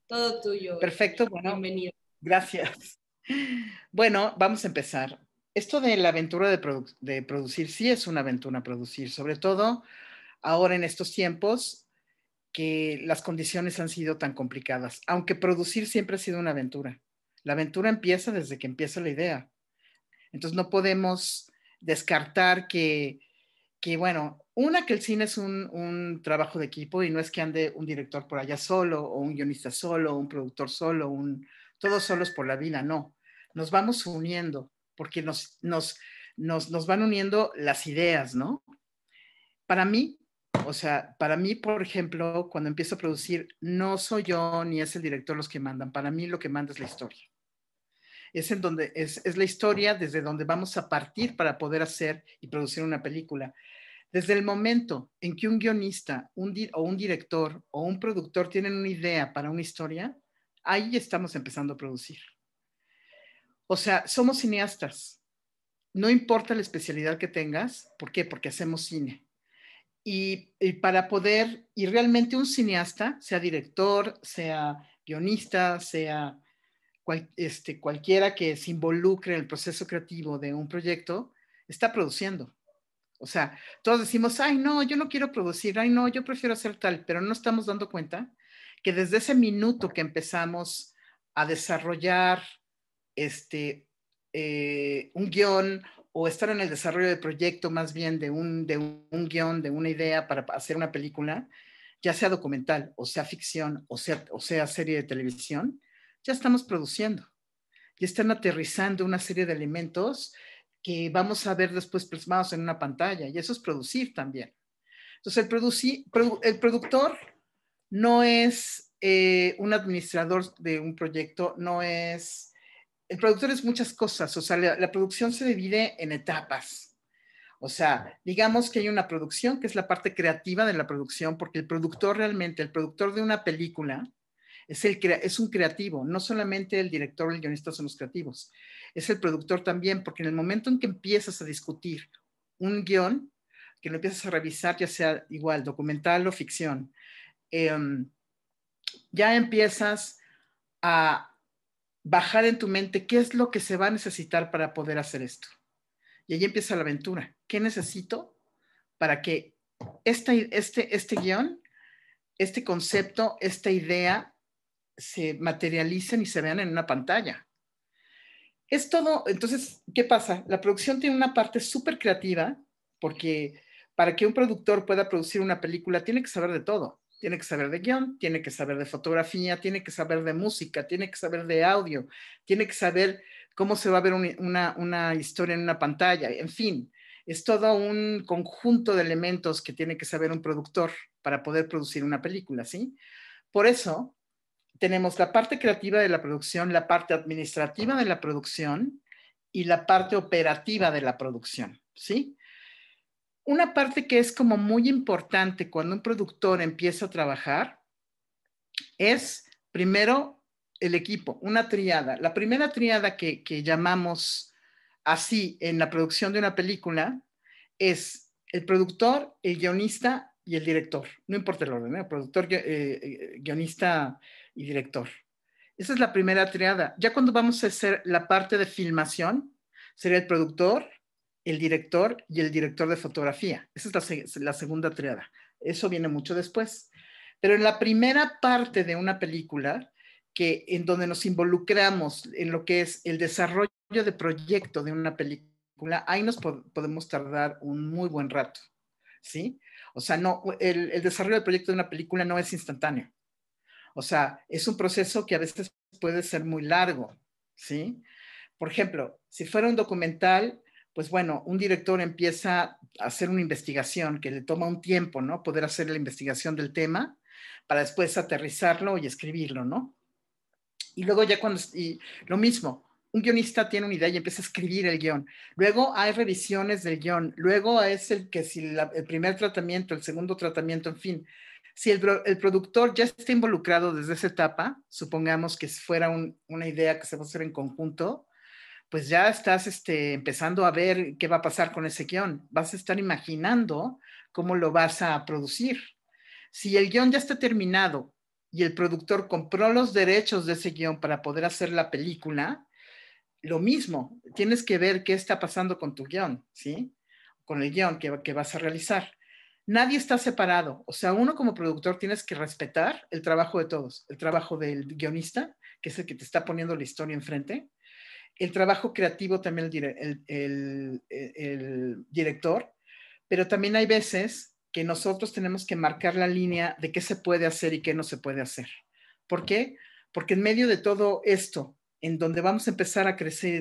Todo tuyo, Héctor. Perfecto, bueno, Bienvenido. gracias. Bueno, vamos a empezar. Esto de la aventura de producir, sí es una aventura producir, sobre todo ahora en estos tiempos que las condiciones han sido tan complicadas, aunque producir siempre ha sido una aventura. La aventura empieza desde que empieza la idea. Entonces no podemos descartar que bueno, que el cine es un trabajo de equipo y no es que ande un director por allá solo, o un guionista solo, o un productor solo, todos solos por la vida, no. Nos vamos uniendo porque nos van uniendo las ideas, ¿no? Para mí, o sea, para mí, por ejemplo, cuando empiezo a producir, no soy yo ni es el director los que mandan. Para mí lo que manda es la historia. Es la historia desde donde vamos a partir para poder hacer y producir una película. Desde el momento en que un guionista o un director o un productor tienen una idea para una historia, ahí estamos empezando a producir. O sea, somos cineastas. No importa la especialidad que tengas. ¿Por qué? Porque hacemos cine. Y para poder, y realmente un cineasta, sea director, sea guionista, sea cualquiera que se involucre en el proceso creativo de un proyecto, está produciendo. O sea, todos decimos, ay, no, yo no quiero producir, ay, no, yo prefiero hacer tal, pero no estamos dando cuenta que desde ese minuto que empezamos a desarrollar un guión o estar en el desarrollo del proyecto más bien de un guión, de una idea para hacer una película, ya sea documental o sea ficción o sea serie de televisión, ya estamos produciendo. Ya están aterrizando una serie de elementos que vamos a ver después plasmados en una pantalla, y eso es producir también. Entonces, el productor no es un administrador de un proyecto, no es... El productor es muchas cosas, o sea, la producción se divide en etapas. O sea, digamos que hay una producción que es la parte creativa de la producción, porque el productor realmente, el productor de una película, es un creativo, no solamente el director o el guionista son los creativos, es el productor también, porque en el momento en que empiezas a discutir un guión, que lo empiezas a revisar, ya sea igual, documental o ficción, eh, ya empiezas a bajar en tu mente qué es lo que se va a necesitar para poder hacer esto. Y ahí empieza la aventura. ¿Qué necesito para que este guión, este concepto, esta idea se materialicen y se vean en una pantalla? Es todo, entonces, ¿qué pasa? La producción tiene una parte súper creativa, porque para que un productor pueda producir una película tiene que saber de todo. Tiene que saber de guión, tiene que saber de fotografía, tiene que saber de música, tiene que saber de audio, tiene que saber cómo se va a ver una historia en una pantalla, en fin, es todo un conjunto de elementos que tiene que saber un productor para poder producir una película, ¿sí? Por eso, tenemos la parte creativa de la producción, la parte administrativa de la producción y la parte operativa de la producción, ¿sí? Una parte que es como muy importante cuando un productor empieza a trabajar es, primero, el equipo, una triada. La primera triada que llamamos así en la producción de una película es el productor, el guionista y el director. No importa el orden, ¿eh? Productor, guionista y director. Esa es la primera triada. Ya cuando vamos a hacer la parte de filmación, sería el productor, el director y el director de fotografía. Esa es la segunda triada. Eso viene mucho después. Pero en la primera parte de una película, en donde nos involucramos en lo que es el desarrollo de proyecto de una película, ahí nos podemos tardar un muy buen rato, ¿sí? O sea, no, el desarrollo del proyecto de una película no es instantáneo. O sea, es un proceso que a veces puede ser muy largo, ¿sí? Por ejemplo, si fuera un documental, pues bueno, un director empieza a hacer una investigación que le toma un tiempo, ¿no? Poder hacer la investigación del tema para después aterrizarlo y escribirlo, ¿no? Y luego ya y lo mismo, un guionista tiene una idea y empieza a escribir el guión. Luego hay revisiones del guión. Luego es el primer tratamiento, el segundo tratamiento, en fin. Si el productor ya está involucrado desde esa etapa, supongamos que fuera una idea que se va a hacer en conjunto, pues ya estás empezando a ver qué va a pasar con ese guión. Vas a estar imaginando cómo lo vas a producir. Si el guión ya está terminado y el productor compró los derechos de ese guión para poder hacer la película, lo mismo, tienes que ver qué está pasando con tu guión, ¿sí? Con el guión que vas a realizar. Nadie está separado, o sea, uno como productor tienes que respetar el trabajo de todos, el trabajo del guionista, que es el que te está poniendo la historia enfrente, el trabajo creativo también el director, pero también hay veces que nosotros tenemos que marcar la línea de qué se puede hacer y qué no se puede hacer. ¿Por qué? Porque en medio de todo esto, en donde vamos a empezar a crecer y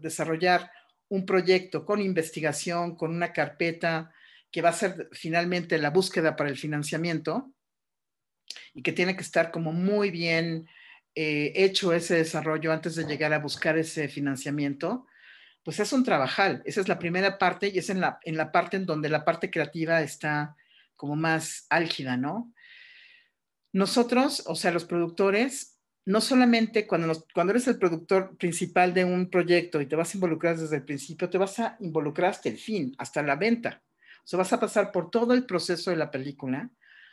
desarrollar un proyecto con investigación, con una carpeta que va a ser finalmente la búsqueda para el financiamiento y que tiene que estar como muy bien hecho ese desarrollo antes de llegar a buscar ese financiamiento, pues es un trabajal. Esa es la primera parte y es en la parte en donde la parte creativa está como más álgida, ¿no? Nosotros, o sea, los productores, no solamente cuando eres el productor principal de un proyecto y te vas a involucrar desde el principio, te vas a involucrar hasta el fin, hasta la venta. O sea, vas a pasar por todo el proceso de la película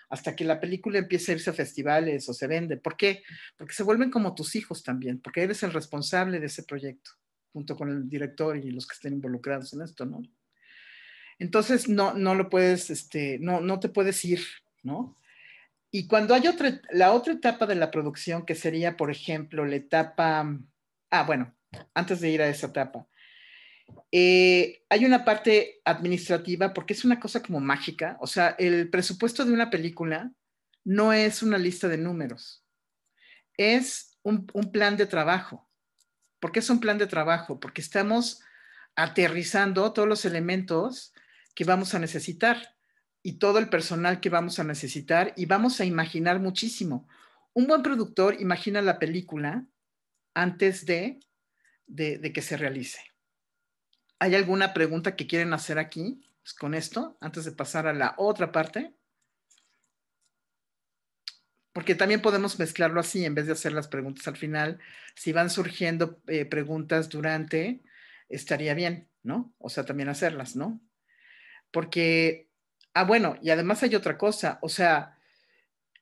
hasta que la película empiece a irse a festivales o se vende. ¿Por qué? Porque se vuelven como tus hijos también, porque eres el responsable de ese proyecto, junto con el director y los que estén involucrados en esto, ¿no? Entonces, no lo puedes, no te puedes ir, ¿no? Y cuando hay la otra etapa de la producción, que sería, por ejemplo, la etapa, bueno, antes de ir a esa etapa, hay una parte administrativa porque es una cosa como mágica, o sea, el presupuesto de una película no es una lista de números, es un plan de trabajo. ¿Por qué es un plan de trabajo? Porque estamos aterrizando todos los elementos que vamos a necesitar y todo el personal que vamos a necesitar y vamos a imaginar muchísimo. Un buen productor imagina la película antes de que se realice. ¿Hay alguna pregunta que quieren hacer aquí pues, con esto, antes de pasar a la otra parte? Porque también podemos mezclarlo así, en vez de hacer las preguntas al final, si van surgiendo preguntas durante, estaría bien, ¿no? O sea, también hacerlas, ¿no? Porque, bueno, y además hay otra cosa, o sea,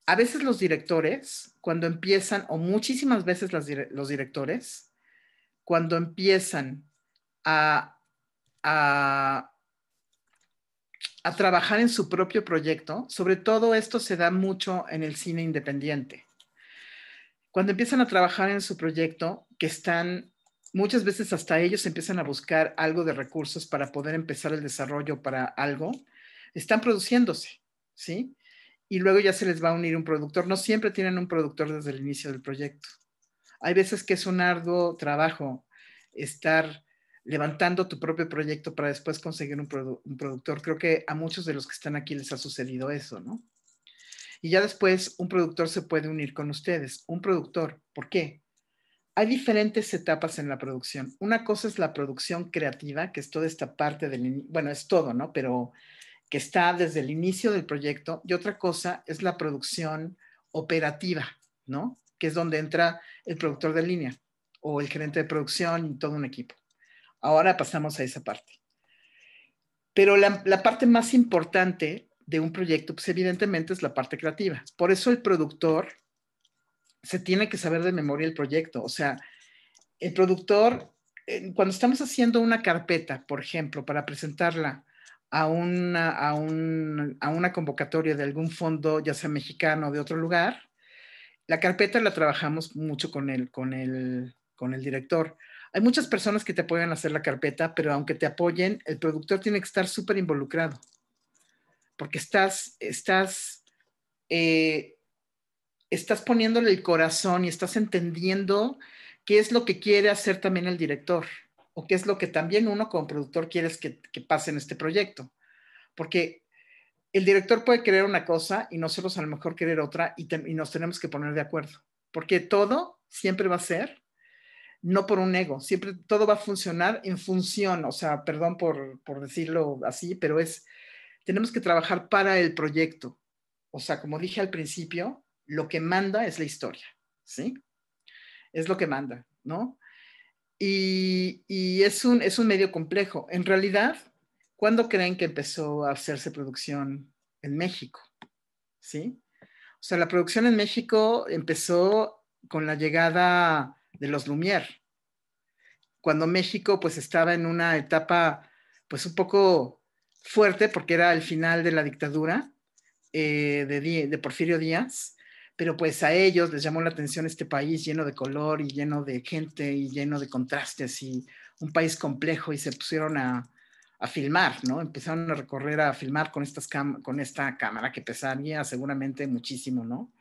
a veces los directores, cuando empiezan, o muchísimas veces los directores, cuando empiezan a, a, a trabajar en su propio proyecto, sobre todo esto se da mucho en el cine independiente. Cuando empiezan a trabajar en su proyecto, que están, muchas veces hasta ellos empiezan a buscar algo de recursos para poder empezar el desarrollo para algo, están produciéndose, ¿sí? Y luego ya se les va a unir un productor. No siempre tienen un productor desde el inicio del proyecto. Hay veces que es un arduo trabajo estar levantando tu propio proyecto para después conseguir un productor. Creo que a muchos de los que están aquí les ha sucedido eso, ¿no? Y ya después un productor se puede unir con ustedes. Un productor, ¿por qué? Hay diferentes etapas en la producción. Una cosa es la producción creativa, que es toda esta parte del, bueno, es todo, ¿no? Pero que está desde el inicio del proyecto. Y otra cosa es la producción operativa, ¿no? Que es donde entra el productor de línea o el gerente de producción y todo un equipo. Ahora pasamos a esa parte. Pero la parte más importante de un proyecto, pues evidentemente es la parte creativa. Por eso el productor se tiene que saber de memoria el proyecto. O sea, el productor, cuando estamos haciendo una carpeta, por ejemplo, para presentarla a una convocatoria de algún fondo, ya sea mexicano o de otro lugar, la carpeta la trabajamos mucho con el director. Hay muchas personas que te apoyan a hacer la carpeta, pero aunque te apoyen, el productor tiene que estar súper involucrado, porque eh, estás poniéndole el corazón y estás entendiendo qué es lo que quiere hacer también el director o qué es lo que también uno como productor quieres que pase en este proyecto. Porque el director puede querer una cosa y nosotros a lo mejor querer otra y nos tenemos que poner de acuerdo. Porque todo siempre va a ser, no por un ego, siempre todo va a funcionar en función, o sea, perdón por decirlo así, pero tenemos que trabajar para el proyecto. O sea, como dije al principio, lo que manda es la historia, ¿sí? Es lo que manda, ¿no? Y es un medio complejo. En realidad, ¿cuándo creen que empezó a hacerse producción en México? ¿Sí? O sea, la producción en México empezó con la llegada de los Lumière, cuando México pues estaba en una etapa pues un poco fuerte porque era el final de la dictadura de Porfirio Díaz, pero pues a ellos les llamó la atención este país lleno de color y lleno de gente y lleno de contrastes y un país complejo y se pusieron a filmar, ¿no? Empezaron a recorrer a filmar con con esta cámara que pesaría seguramente muchísimo, ¿no?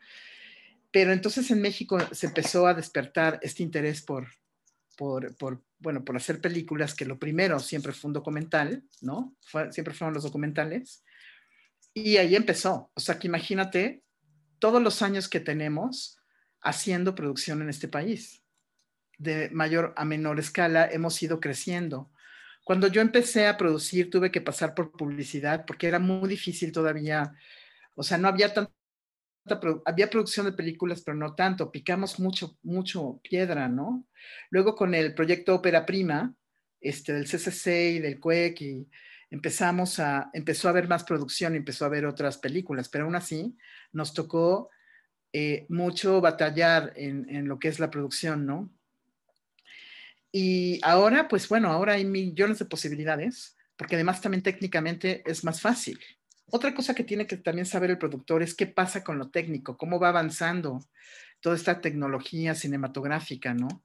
Pero entonces en México se empezó a despertar este interés bueno, por hacer películas, que lo primero siempre fue un documental, ¿no? Siempre fueron los documentales. Y ahí empezó. O sea, que imagínate todos los años que tenemos haciendo producción en este país. De mayor a menor escala hemos ido creciendo. Cuando yo empecé a producir tuve que pasar por publicidad porque era muy difícil todavía, o sea, no había tanta, había producción de películas, pero no tanto, picamos mucho piedra, ¿no? Luego con el proyecto Ópera Prima, del CCC y del CUEC, y empezó a haber más producción, empezó a haber otras películas, pero aún así nos tocó mucho batallar en lo que es la producción, ¿no? Y ahora, pues bueno, ahora hay millones de posibilidades, porque además también técnicamente es más fácil. Otra cosa que tiene que también saber el productor es qué pasa con lo técnico, cómo va avanzando toda esta tecnología cinematográfica, ¿no?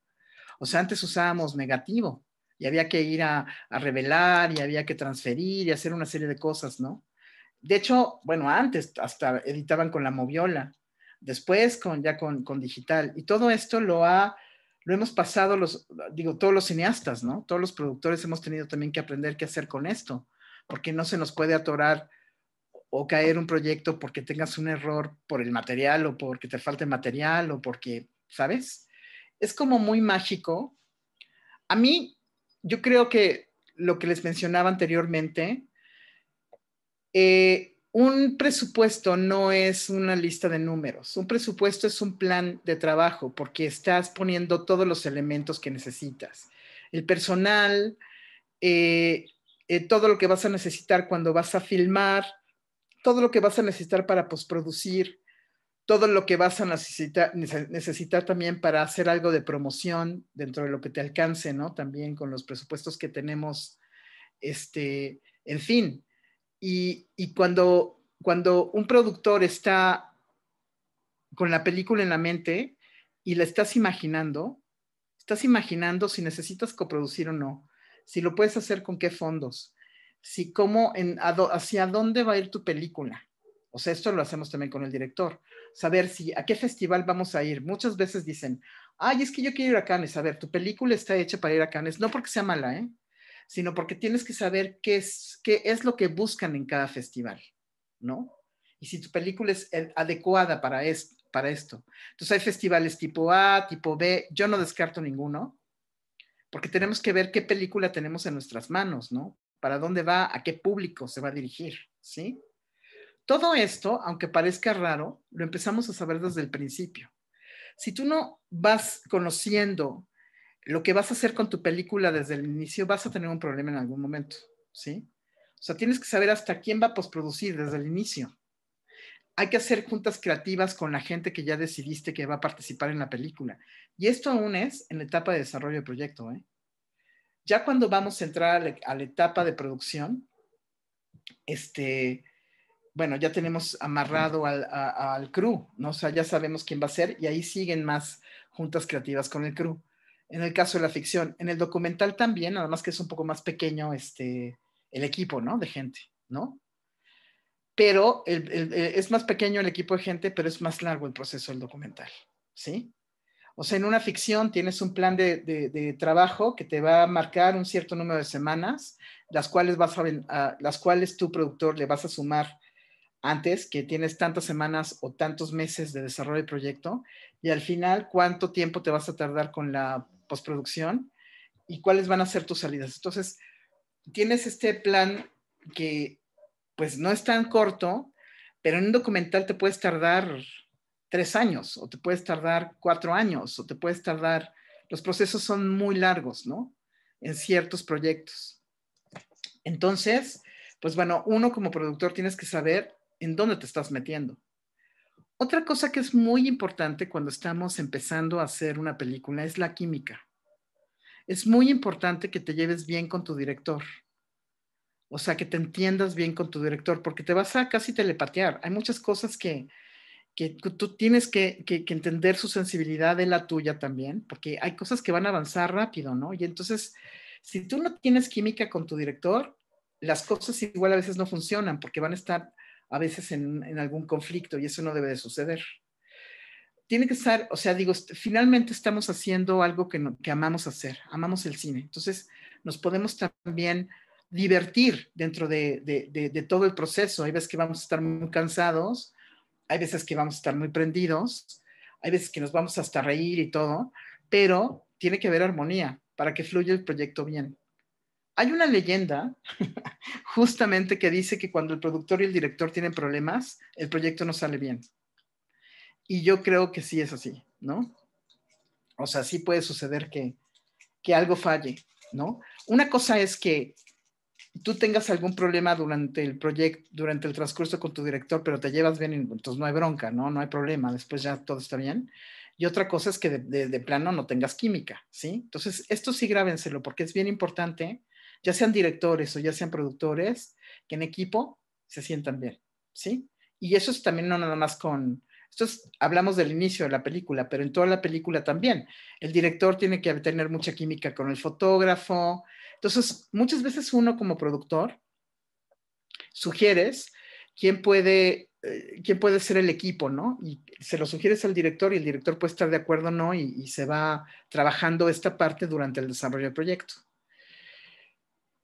O sea, antes usábamos negativo y había que ir a revelar y había que transferir y hacer una serie de cosas, ¿no? De hecho, bueno, antes hasta editaban con la moviola, después con digital. Y todo esto lo hemos pasado todos los cineastas, ¿no? Todos los productores hemos tenido también que aprender qué hacer con esto, porque no se nos puede atorar o caer un proyecto porque tengas un error por el material o porque te falte material o porque, ¿sabes? Es como muy mágico. A mí, yo creo que lo que les mencionaba anteriormente, un presupuesto no es una lista de números, un presupuesto es un plan de trabajo porque estás poniendo todos los elementos que necesitas. El personal, eh, todo lo que vas a necesitar cuando vas a filmar, todo lo que vas a necesitar para postproducir, todo lo que vas a necesitar también para hacer algo de promoción dentro de lo que te alcance, ¿no? También con los presupuestos que tenemos, en fin. Y cuando un productor está con la película en la mente y la estás imaginando si necesitas coproducir o no, si lo puedes hacer con qué fondos, si cómo, hacia dónde va a ir tu película. O sea, esto lo hacemos también con el director. Saber si a qué festival vamos a ir. Muchas veces dicen, ay, es que yo quiero ir a Cannes. A ver, tu película está hecha para ir a Cannes, no porque sea mala, ¿eh? Sino porque tienes que saber qué es lo que buscan en cada festival, ¿no? Y si tu película es adecuada para esto. Entonces hay festivales tipo A, tipo B, yo no descarto ninguno, porque tenemos que ver qué película tenemos en nuestras manos, ¿no? Para dónde va, a qué público se va a dirigir, ¿sí? Todo esto, aunque parezca raro, lo empezamos a saber desde el principio. Si tú no vas conociendo lo que vas a hacer con tu película desde el inicio, vas a tener un problema en algún momento, ¿sí? O sea, tienes que saber hasta quién va a postproducir desde el inicio. Hay que hacer juntas creativas con la gente que ya decidiste que va a participar en la película. Y esto aún es en la etapa de desarrollo de proyecto, ¿eh? Ya cuando vamos a entrar a la etapa de producción, bueno, ya tenemos amarrado al crew, ¿no? O sea, ya sabemos quién va a ser y ahí siguen más juntas creativas con el crew. En el caso de la ficción, en el documental también, nada más que es un poco más pequeño el equipo, ¿no? De gente, ¿no? Pero es más pequeño el equipo de gente, pero es más largo el proceso del documental, ¿sí? O sea, en una ficción tienes un plan de trabajo que te va a marcar un cierto número de semanas, las cuales tu productor le vas a sumar antes, que tienes tantas semanas o tantos meses de desarrollo de proyecto, y al final cuánto tiempo te vas a tardar con la postproducción y cuáles van a ser tus salidas. Entonces, tienes este plan que pues no es tan corto, pero en un documental te puedes tardar 3 años, o te puedes tardar 4 años, o te puedes tardar, los procesos son muy largos, ¿no? En ciertos proyectos. Entonces, pues bueno, uno como productor tienes que saber en dónde te estás metiendo. Otra cosa que es muy importante cuando estamos empezando a hacer una película es la química. Es muy importante que te lleves bien con tu director. O sea, que te entiendas bien con tu director, porque te vas a casi telepatear. Hay muchas cosas que tú tienes que entender su sensibilidad de la tuya también, porque hay cosas que van a avanzar rápido, ¿no? Y entonces, si tú no tienes química con tu director, las cosas igual a veces no funcionan, porque van a estar a veces en algún conflicto y eso no debe de suceder. Tiene que estar, o sea, digo, finalmente estamos haciendo algo que amamos hacer, amamos el cine. Entonces, nos podemos también divertir dentro de todo el proceso. Hay veces que vamos a estar muy cansados, hay veces que vamos a estar muy prendidos, hay veces que nos vamos hasta reír y todo, pero tiene que haber armonía para que fluya el proyecto bien. Hay una leyenda justamente que dice que cuando el productor y el director tienen problemas, el proyecto no sale bien. Y yo creo que sí es así, ¿no? O sea, sí puede suceder que algo falle, ¿no? Una cosa es que tú tengas algún problema durante el proyecto, durante el transcurso con tu director, pero te llevas bien, entonces no hay bronca, ¿no? No hay problema, después ya todo está bien. Y otra cosa es que de plano no tengas química, ¿sí? Entonces, esto sí grábenselo porque es bien importante, ya sean directores o ya sean productores, que en equipo se sientan bien, ¿sí? Y eso es también no nada más con, hablamos del inicio de la película, pero en toda la película también. El director tiene que tener mucha química con el fotógrafo. Entonces, muchas veces uno como productor sugieres quién puede ser el equipo, ¿no? Y se lo sugieres al director y el director puede estar de acuerdo o no y se va trabajando esta parte durante el desarrollo del proyecto.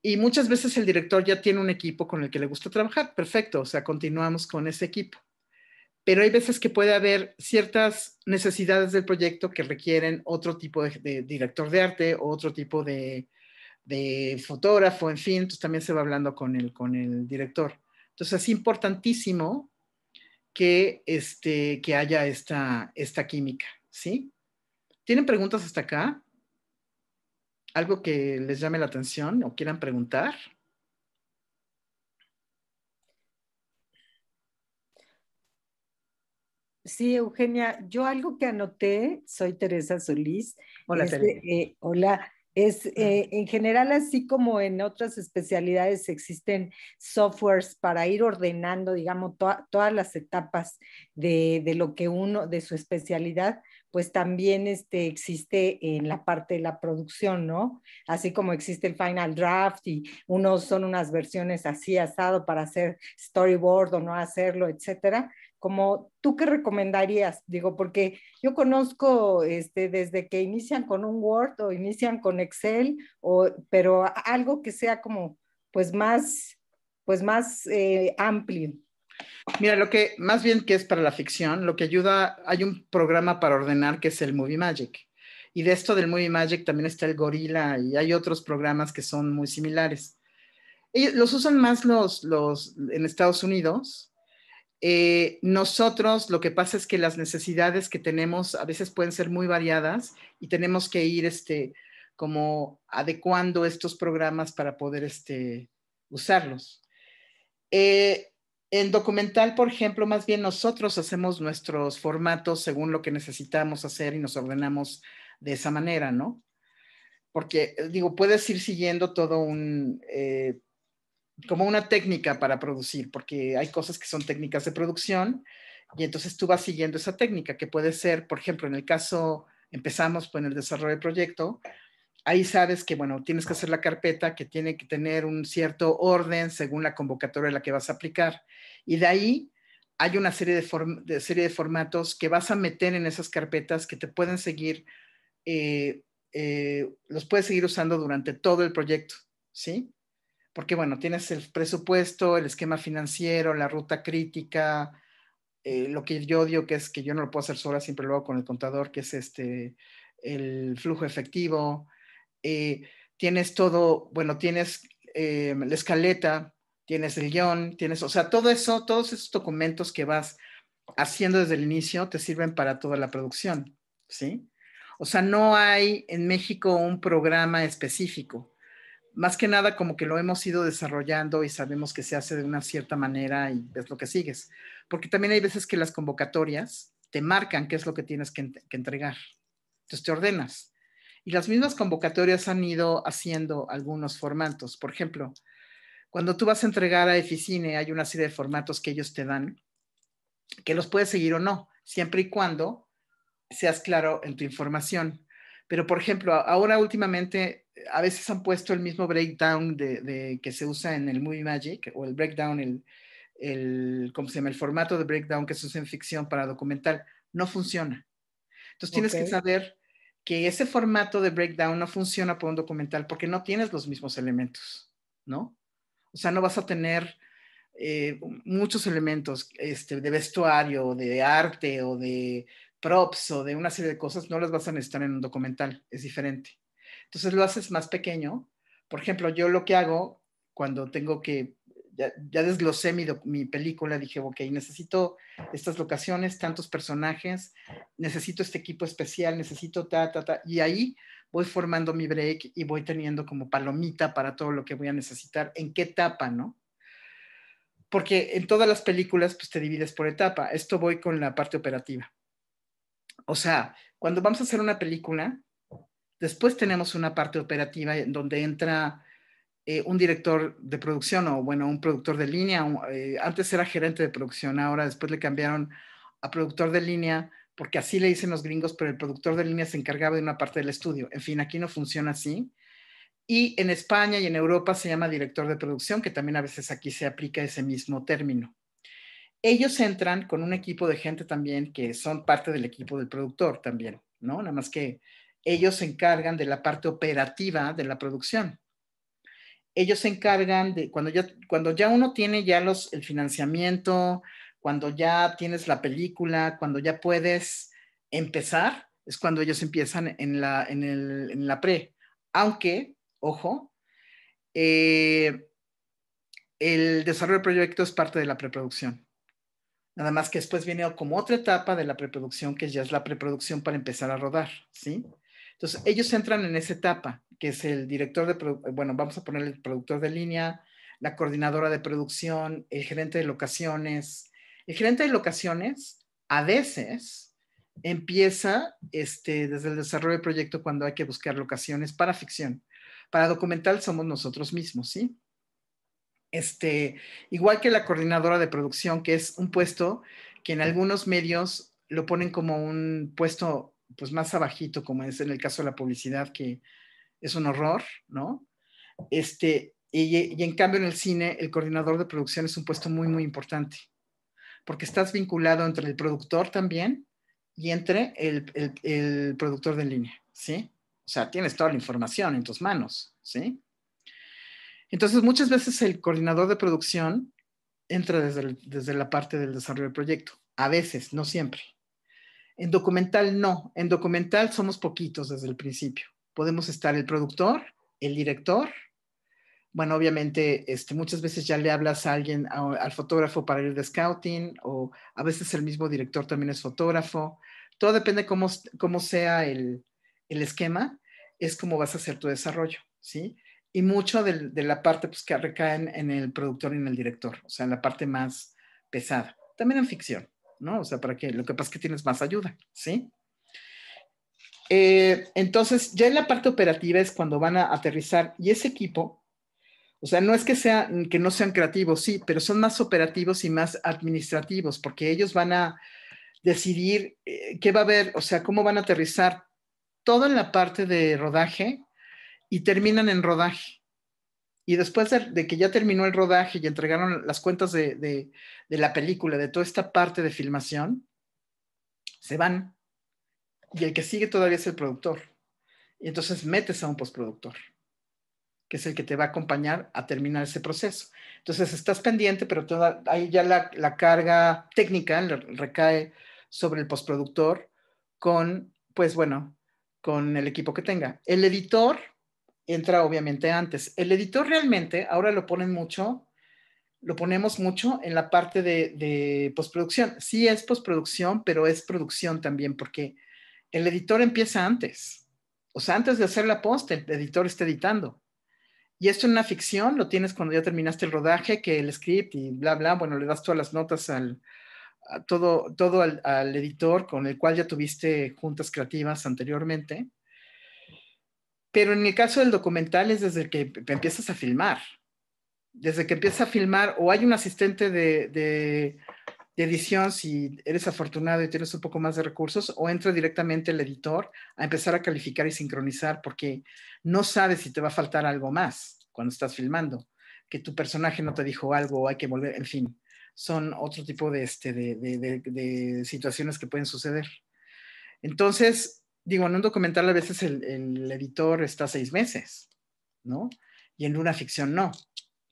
Y muchas veces el director ya tiene un equipo con el que le gusta trabajar, perfecto, o sea, continuamos con ese equipo. Pero hay veces que puede haber ciertas necesidades del proyecto que requieren otro tipo de director de arte o otro tipo de fotógrafo, en fin, entonces también se va hablando con el director. Entonces es importantísimo que haya esta química, ¿sí? ¿Tienen preguntas hasta acá? ¿Algo que les llame la atención o quieran preguntar? Sí, Eugenia, yo algo que anoté, soy Teresa Solís, Hola, Tere. hola, en general, así como en otras especialidades existen softwares para ir ordenando, digamos, todas las etapas de lo que uno, de su especialidad, pues también existe en la parte de la producción, ¿no? Así como existe el Final Draft y unos son unas versiones así asado para hacer storyboard o no hacerlo, etcétera. Como tú qué recomendarías, digo, porque yo conozco desde que inician con un Word o inician con Excel, pero algo que sea como pues más amplio. Mira, lo que más bien que es para la ficción, lo que ayuda, hay un programa para ordenar que es el Movie Magic. Y de esto del Movie Magic también está el Gorilla y hay otros programas que son muy similares. Ellos los usan más los en Estados Unidos. Nosotros lo que pasa es que las necesidades que tenemos a veces pueden ser muy variadas y tenemos que ir como adecuando estos programas para poder usarlos. Eh, en documental, por ejemplo, más bien nosotros hacemos nuestros formatos según lo que necesitamos hacer y nos ordenamos de esa manera, ¿no? Porque, digo, puedes ir siguiendo todo como una técnica para producir, porque hay cosas que son técnicas de producción y entonces tú vas siguiendo esa técnica que puede ser, por ejemplo, en el caso, empezamos con el desarrollo del proyecto, ahí sabes que, bueno, tienes que hacer la carpeta que tiene que tener un cierto orden según la convocatoria a la que vas a aplicar. Y de ahí hay una serie de formatos que vas a meter en esas carpetas que te pueden seguir, los puedes seguir usando durante todo el proyecto, ¿sí? Porque, bueno, tienes el presupuesto, el esquema financiero, la ruta crítica, lo que yo odio que es que yo no lo puedo hacer sola, siempre lo hago con el contador, que es el flujo efectivo, eh, tienes todo, bueno, tienes la escaleta, tienes el guión, tienes, o sea, todo eso, todos esos documentos que vas haciendo desde el inicio te sirven para toda la producción, ¿sí? O sea, no hay en México un programa específico. Más que nada como que lo hemos ido desarrollando y sabemos que se hace de una cierta manera y es lo que sigues. porque también hay veces que las convocatorias te marcan qué es lo que tienes que entregar. Entonces te ordenas. Y las mismas convocatorias han ido haciendo algunos formatos. Por ejemplo, cuando tú vas a entregar a Eficine, hay una serie de formatos que ellos te dan, que los puedes seguir o no, siempre y cuando seas claro en tu información. Pero, por ejemplo, ahora últimamente a veces han puesto el mismo breakdown que se usa en el Movie Magic, o el breakdown, ¿cómo se llama? El formato de breakdown que se usa en ficción para documental. No funciona. Entonces tienes que saber que ese formato de breakdown no funciona por un documental porque no tienes los mismos elementos, ¿no? O sea, no vas a tener muchos elementos de vestuario, de arte o de props o de una serie de cosas, no las vas a necesitar en un documental, es diferente. Entonces lo haces más pequeño. Por ejemplo, yo lo que hago cuando tengo que, ya desglosé mi película, dije, ok, necesito estas locaciones, tantos personajes, necesito este equipo especial, necesito y ahí voy formando mi break y voy teniendo como palomita para todo lo que voy a necesitar, en qué etapa, ¿no? Porque en todas las películas pues te divides por etapa. Esto voy con la parte operativa. O sea, cuando vamos a hacer una película, después tenemos una parte operativa en donde entra un director de producción o, bueno, un productor de línea. Antes era gerente de producción, ahora después le cambiaron a productor de línea porque así le dicen los gringos, pero el productor de línea se encargaba de una parte del estudio. En fin, aquí no funciona así. Y en España y en Europa se llama director de producción, que también a veces aquí se aplica ese mismo término. Ellos entran con un equipo de gente también que son parte del equipo del productor también, ¿no? Nada más que ellos se encargan de la parte operativa de la producción. Ellos se encargan de, cuando ya uno tiene ya el financiamiento, cuando ya tienes la película, cuando ya puedes empezar, es cuando ellos empiezan en la pre. Aunque, ojo, el desarrollo del proyecto es parte de la preproducción. Nada más que después viene como otra etapa de la preproducción, que ya es la preproducción para empezar a rodar, ¿sí? Entonces, ellos entran en esa etapa, que es el director bueno, vamos a poner el productor de línea, la coordinadora de producción, el gerente de locaciones. El gerente de locaciones, a veces, empieza desde el desarrollo del proyecto cuando hay que buscar locaciones para ficción. Para documental somos nosotros mismos, ¿sí? Igual que la coordinadora de producción, que es un puesto que en algunos medios lo ponen como un puesto pues más abajito, como es en el caso de la publicidad, que es un horror, ¿no? Y en cambio en el cine, el coordinador de producción es un puesto muy, muy importante, porque estás vinculado entre el productor también y entre el productor de línea, ¿sí? O sea, tienes toda la información en tus manos, ¿sí? Entonces, muchas veces el coordinador de producción entra desde la parte del desarrollo del proyecto. A veces, no siempre. En documental, no. En documental somos poquitos desde el principio. Podemos estar el productor, el director. Bueno, obviamente, muchas veces ya le hablas a alguien, al fotógrafo para ir de scouting, o a veces el mismo director también es fotógrafo. Todo depende cómo sea el esquema, es cómo vas a hacer tu desarrollo, ¿sí? Y mucho de la parte pues, que recae en el productor y en el director, o sea, en la parte más pesada. También en ficción, ¿no? O sea, para que lo que pasa es que tienes más ayuda, ¿sí? Entonces, ya en la parte operativa es cuando van a aterrizar y ese equipo, o sea, no es que no sean creativos, sí, pero son más operativos y más administrativos, porque ellos van a decidir qué va a haber, o sea, cómo van a aterrizar todo en la parte de rodaje y terminan en rodaje. Y después de que ya terminó el rodaje y entregaron las cuentas de la película, de toda esta parte de filmación, se van. Y el que sigue todavía es el productor. Y entonces metes a un postproductor, que es el que te va a acompañar a terminar ese proceso. Entonces estás pendiente, pero ahí ya la carga técnica recae sobre el postproductor pues bueno, con el equipo que tenga. El editor entra obviamente antes. El editor realmente, ahora lo ponemos mucho en la parte de postproducción. Sí es postproducción, pero es producción también, porque el editor empieza antes. O sea, antes de hacer la post, el editor está editando. Y esto en una ficción lo tienes cuando ya terminaste el rodaje, que el script y bla, bla, bueno, le das todas las notas todo al editor con el cual ya tuviste juntas creativas anteriormente. Pero en el caso del documental es desde que empiezas a filmar. Desde que empiezas a filmar, o hay un asistente de edición si eres afortunado y tienes un poco más de recursos, o entra directamente el editor a empezar a calificar y sincronizar porque no sabes si te va a faltar algo más cuando estás filmando, que tu personaje no te dijo algo o hay que volver, en fin, son otro tipo de situaciones que pueden suceder. Entonces, digo, en un documental a veces el editor está 6 meses, ¿no? Y en una ficción no,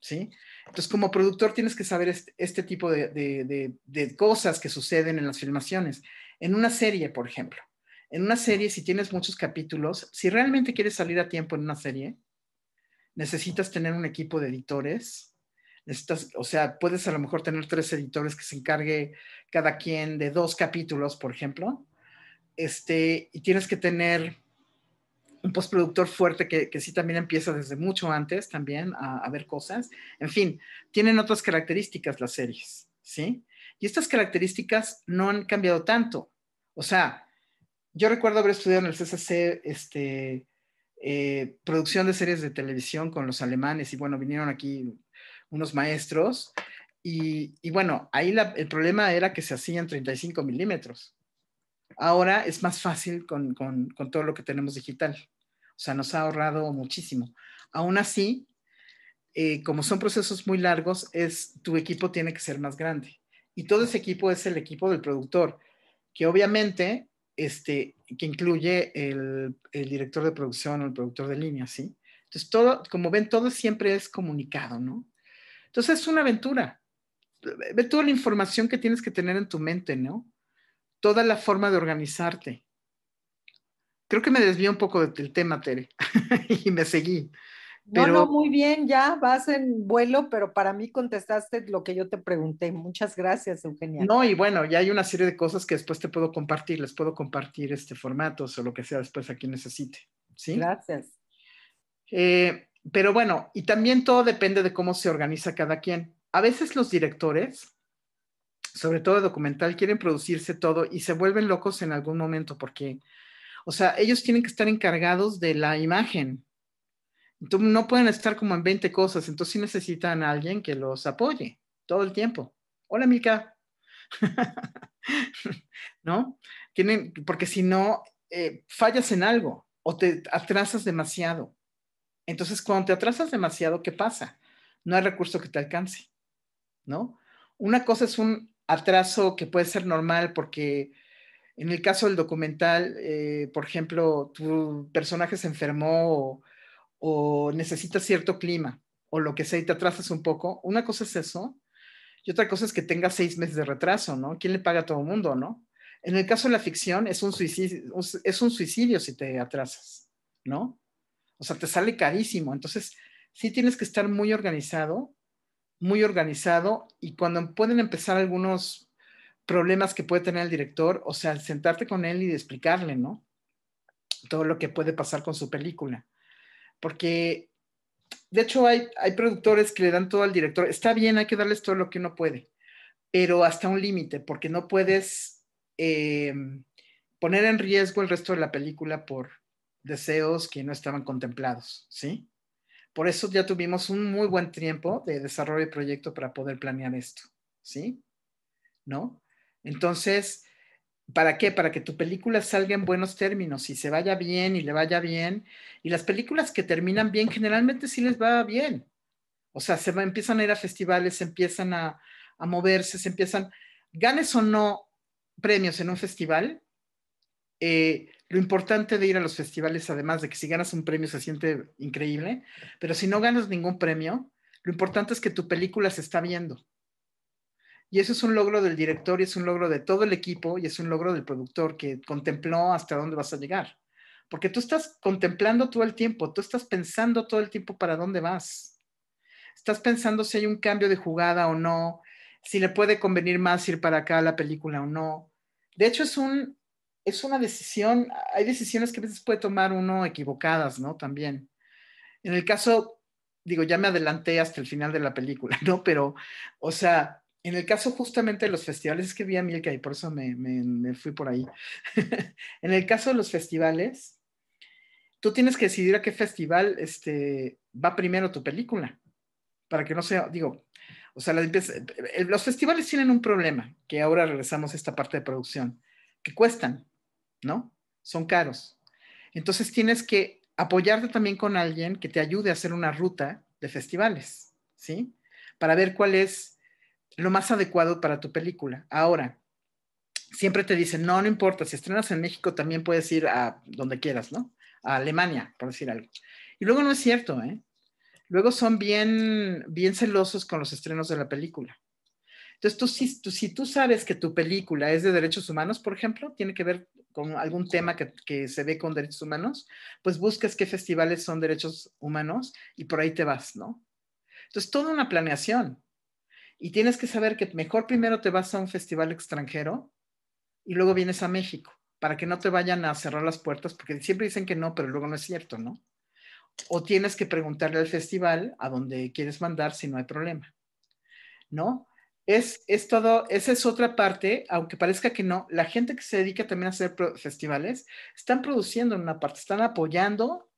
¿sí? Entonces, como productor tienes que saber este tipo de cosas que suceden en las filmaciones. En una serie, por ejemplo, en una serie, si tienes muchos capítulos, si realmente quieres salir a tiempo en una serie, necesitas tener un equipo de editores. Necesitas, o sea, puedes a lo mejor tener 3 editores que se encargue cada quien de 2 capítulos, por ejemplo. Y tienes que tener un postproductor fuerte que sí también empieza desde mucho antes también a ver cosas. En fin, tienen otras características las series, ¿sí? Y estas características no han cambiado tanto. O sea, yo recuerdo haber estudiado en el CCC producción de series de televisión con los alemanes y bueno, vinieron aquí unos maestros y bueno, ahí el problema era que se hacían 35 milímetros. Ahora es más fácil con todo lo que tenemos digital. O sea, nos ha ahorrado muchísimo. Aún así, como son procesos muy largos, tu equipo tiene que ser más grande. Y todo ese equipo es el equipo del productor, que obviamente, que incluye el director de producción o el productor de línea, ¿sí? Entonces, todo, como ven, todo siempre es comunicado, ¿no? Entonces, es una aventura. Ve toda la información que tienes que tener en tu mente, ¿no? Toda la forma de organizarte. Creo que me desvié un poco del tema, Tere, y me seguí. No, no, Pero muy bien, ya vas en vuelo, pero para mí contestaste lo que yo te pregunté. Muchas gracias, Eugenia. no, y bueno, ya hay una serie de cosas que después te puedo compartir, les puedo compartir formatos o lo que sea después a quien necesite, ¿sí? Gracias. Pero bueno, y también todo depende de cómo se organiza cada quien. A veces los directores, sobre todo de documental, quieren producirse todo y se vuelven locos en algún momento porque, o sea, ellos tienen que estar encargados de la imagen. Entonces, no pueden estar como en 20 cosas, entonces sí necesitan a alguien que los apoye todo el tiempo. Hola, Mica. ¿No? Porque si no, fallas en algo o te atrasas demasiado. Entonces, cuando te atrasas demasiado, ¿qué pasa? No hay recurso que te alcance, ¿no? Una cosa es un atraso que puede ser normal porque en el caso del documental, por ejemplo, tu personaje se enfermó o necesita cierto clima o lo que sea y te atrasas un poco. Una cosa es eso y otra cosa es que tenga 6 meses de retraso, ¿no? ¿Quién le paga a todo el mundo, no? En el caso de la ficción es un suicidio si te atrasas, ¿no? O sea, te sale carísimo. Entonces, sí tienes que estar muy organizado y cuando pueden empezar algunos problemas que puede tener el director, o sea, sentarte con él y explicarle, ¿no? Todo lo que puede pasar con su película. Porque, de hecho, hay productores que le dan todo al director. Está bien, hay que darles todo lo que uno puede, pero hasta un límite, porque no puedes poner en riesgo el resto de la película por deseos que no estaban contemplados, ¿sí? Por eso ya tuvimos un muy buen tiempo de desarrollo de proyecto para poder planear esto, ¿sí? ¿No? Entonces, ¿para qué? Para que tu película salga en buenos términos y se vaya bien y le vaya bien. Y las películas que terminan bien, generalmente sí les va bien. O sea, empiezan a ir a festivales, se empiezan a moverse, ganes o no premios en un festival, lo importante de ir a los festivales, además de que si ganas un premio se siente increíble, pero si no ganas ningún premio, lo importante es que tu película se está viendo. Y eso es un logro del director y es un logro de todo el equipo y es un logro del productor que contempló hasta dónde vas a llegar. Porque tú estás contemplando todo el tiempo, tú estás pensando todo el tiempo para dónde vas. Estás pensando si hay un cambio de jugada o no, si le puede convenir más ir para acá a la película o no. De hecho, es una decisión, hay decisiones que a veces puede tomar uno equivocadas, ¿no? También. En el caso, digo, ya me adelanté hasta el final de la película, ¿no? Pero, o sea, En el caso justamente de los festivales, es que vi a Milka y por eso me fui por ahí. En el caso de los festivales, tú tienes que decidir a qué festival va primero tu película, para que no sea, digo, o sea, los festivales tienen un problema, que ahora regresamos a esta parte de producción, que cuestan, ¿no? Son caros. Entonces tienes que apoyarte también con alguien que te ayude a hacer una ruta de festivales, ¿sí? Para ver cuál es lo más adecuado para tu película. Ahora, siempre te dicen, no, no importa, si estrenas en México también puedes ir a donde quieras, ¿no? A Alemania, por decir algo. Y luego no es cierto, ¿eh? Luego son bien, bien celosos con los estrenos de la película. Entonces, si tú sabes que tu película es de derechos humanos, por ejemplo, tiene que ver con algún tema que se ve con derechos humanos, pues buscas qué festivales son derechos humanos y por ahí te vas, ¿no? Entonces, toda una planeación. Y tienes que saber que mejor primero te vas a un festival extranjero y luego vienes a México, para que no te vayan a cerrar las puertas, porque siempre dicen que no, pero luego no es cierto, ¿no? O tienes que preguntarle al festival a donde quieres mandar si no hay problema, ¿no? Es todo, esa es otra parte, aunque parezca que no, la gente que se dedica también a hacer festivales, están produciendo en una parte, están apoyando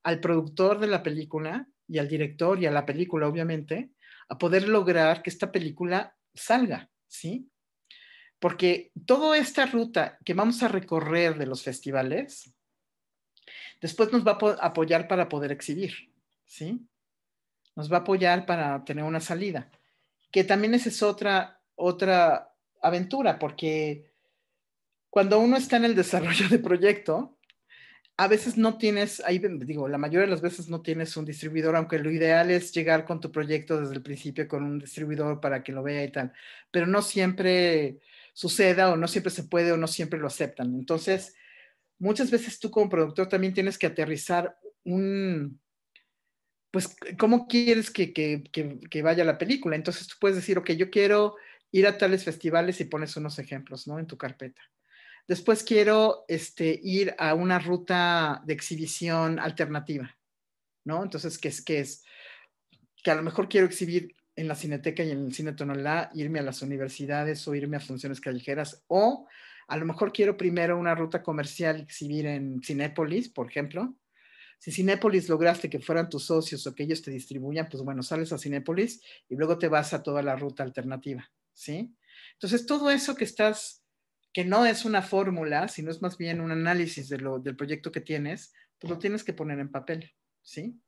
al productor de la película y al director y a la película, obviamente, a poder lograr que esta película salga, ¿sí? Porque toda esta ruta que vamos a recorrer de los festivales, después nos va a apoyar para poder exhibir, ¿sí? Nos va a apoyar para tener una salida. Que también esa es otra aventura, porque cuando uno está en el desarrollo de proyecto, a veces no tienes, ahí digo, la mayoría de las veces no tienes un distribuidor, aunque lo ideal es llegar con tu proyecto desde el principio con un distribuidor para que lo vea y tal, pero no siempre suceda o no siempre se puede o no siempre lo aceptan. Entonces, muchas veces tú como productor también tienes que aterrizar pues, ¿cómo quieres que vaya la película? Entonces tú puedes decir, ok, yo quiero ir a tales festivales y pones unos ejemplos, ¿no? En tu carpeta. Después quiero ir a una ruta de exhibición alternativa, ¿no? Entonces, ¿qué es? Que a lo mejor quiero exhibir en la Cineteca y en el Cine Tonalá, irme a las universidades o irme a funciones callejeras, o a lo mejor quiero primero una ruta comercial y exhibir en Cinépolis, por ejemplo. Si Cinépolis lograste que fueran tus socios o que ellos te distribuyan, pues bueno, sales a Cinépolis y luego te vas a toda la ruta alternativa, ¿sí? Entonces, todo eso que no es una fórmula, sino es más bien un análisis del proyecto que tienes, pues lo tienes que poner en papel, ¿sí?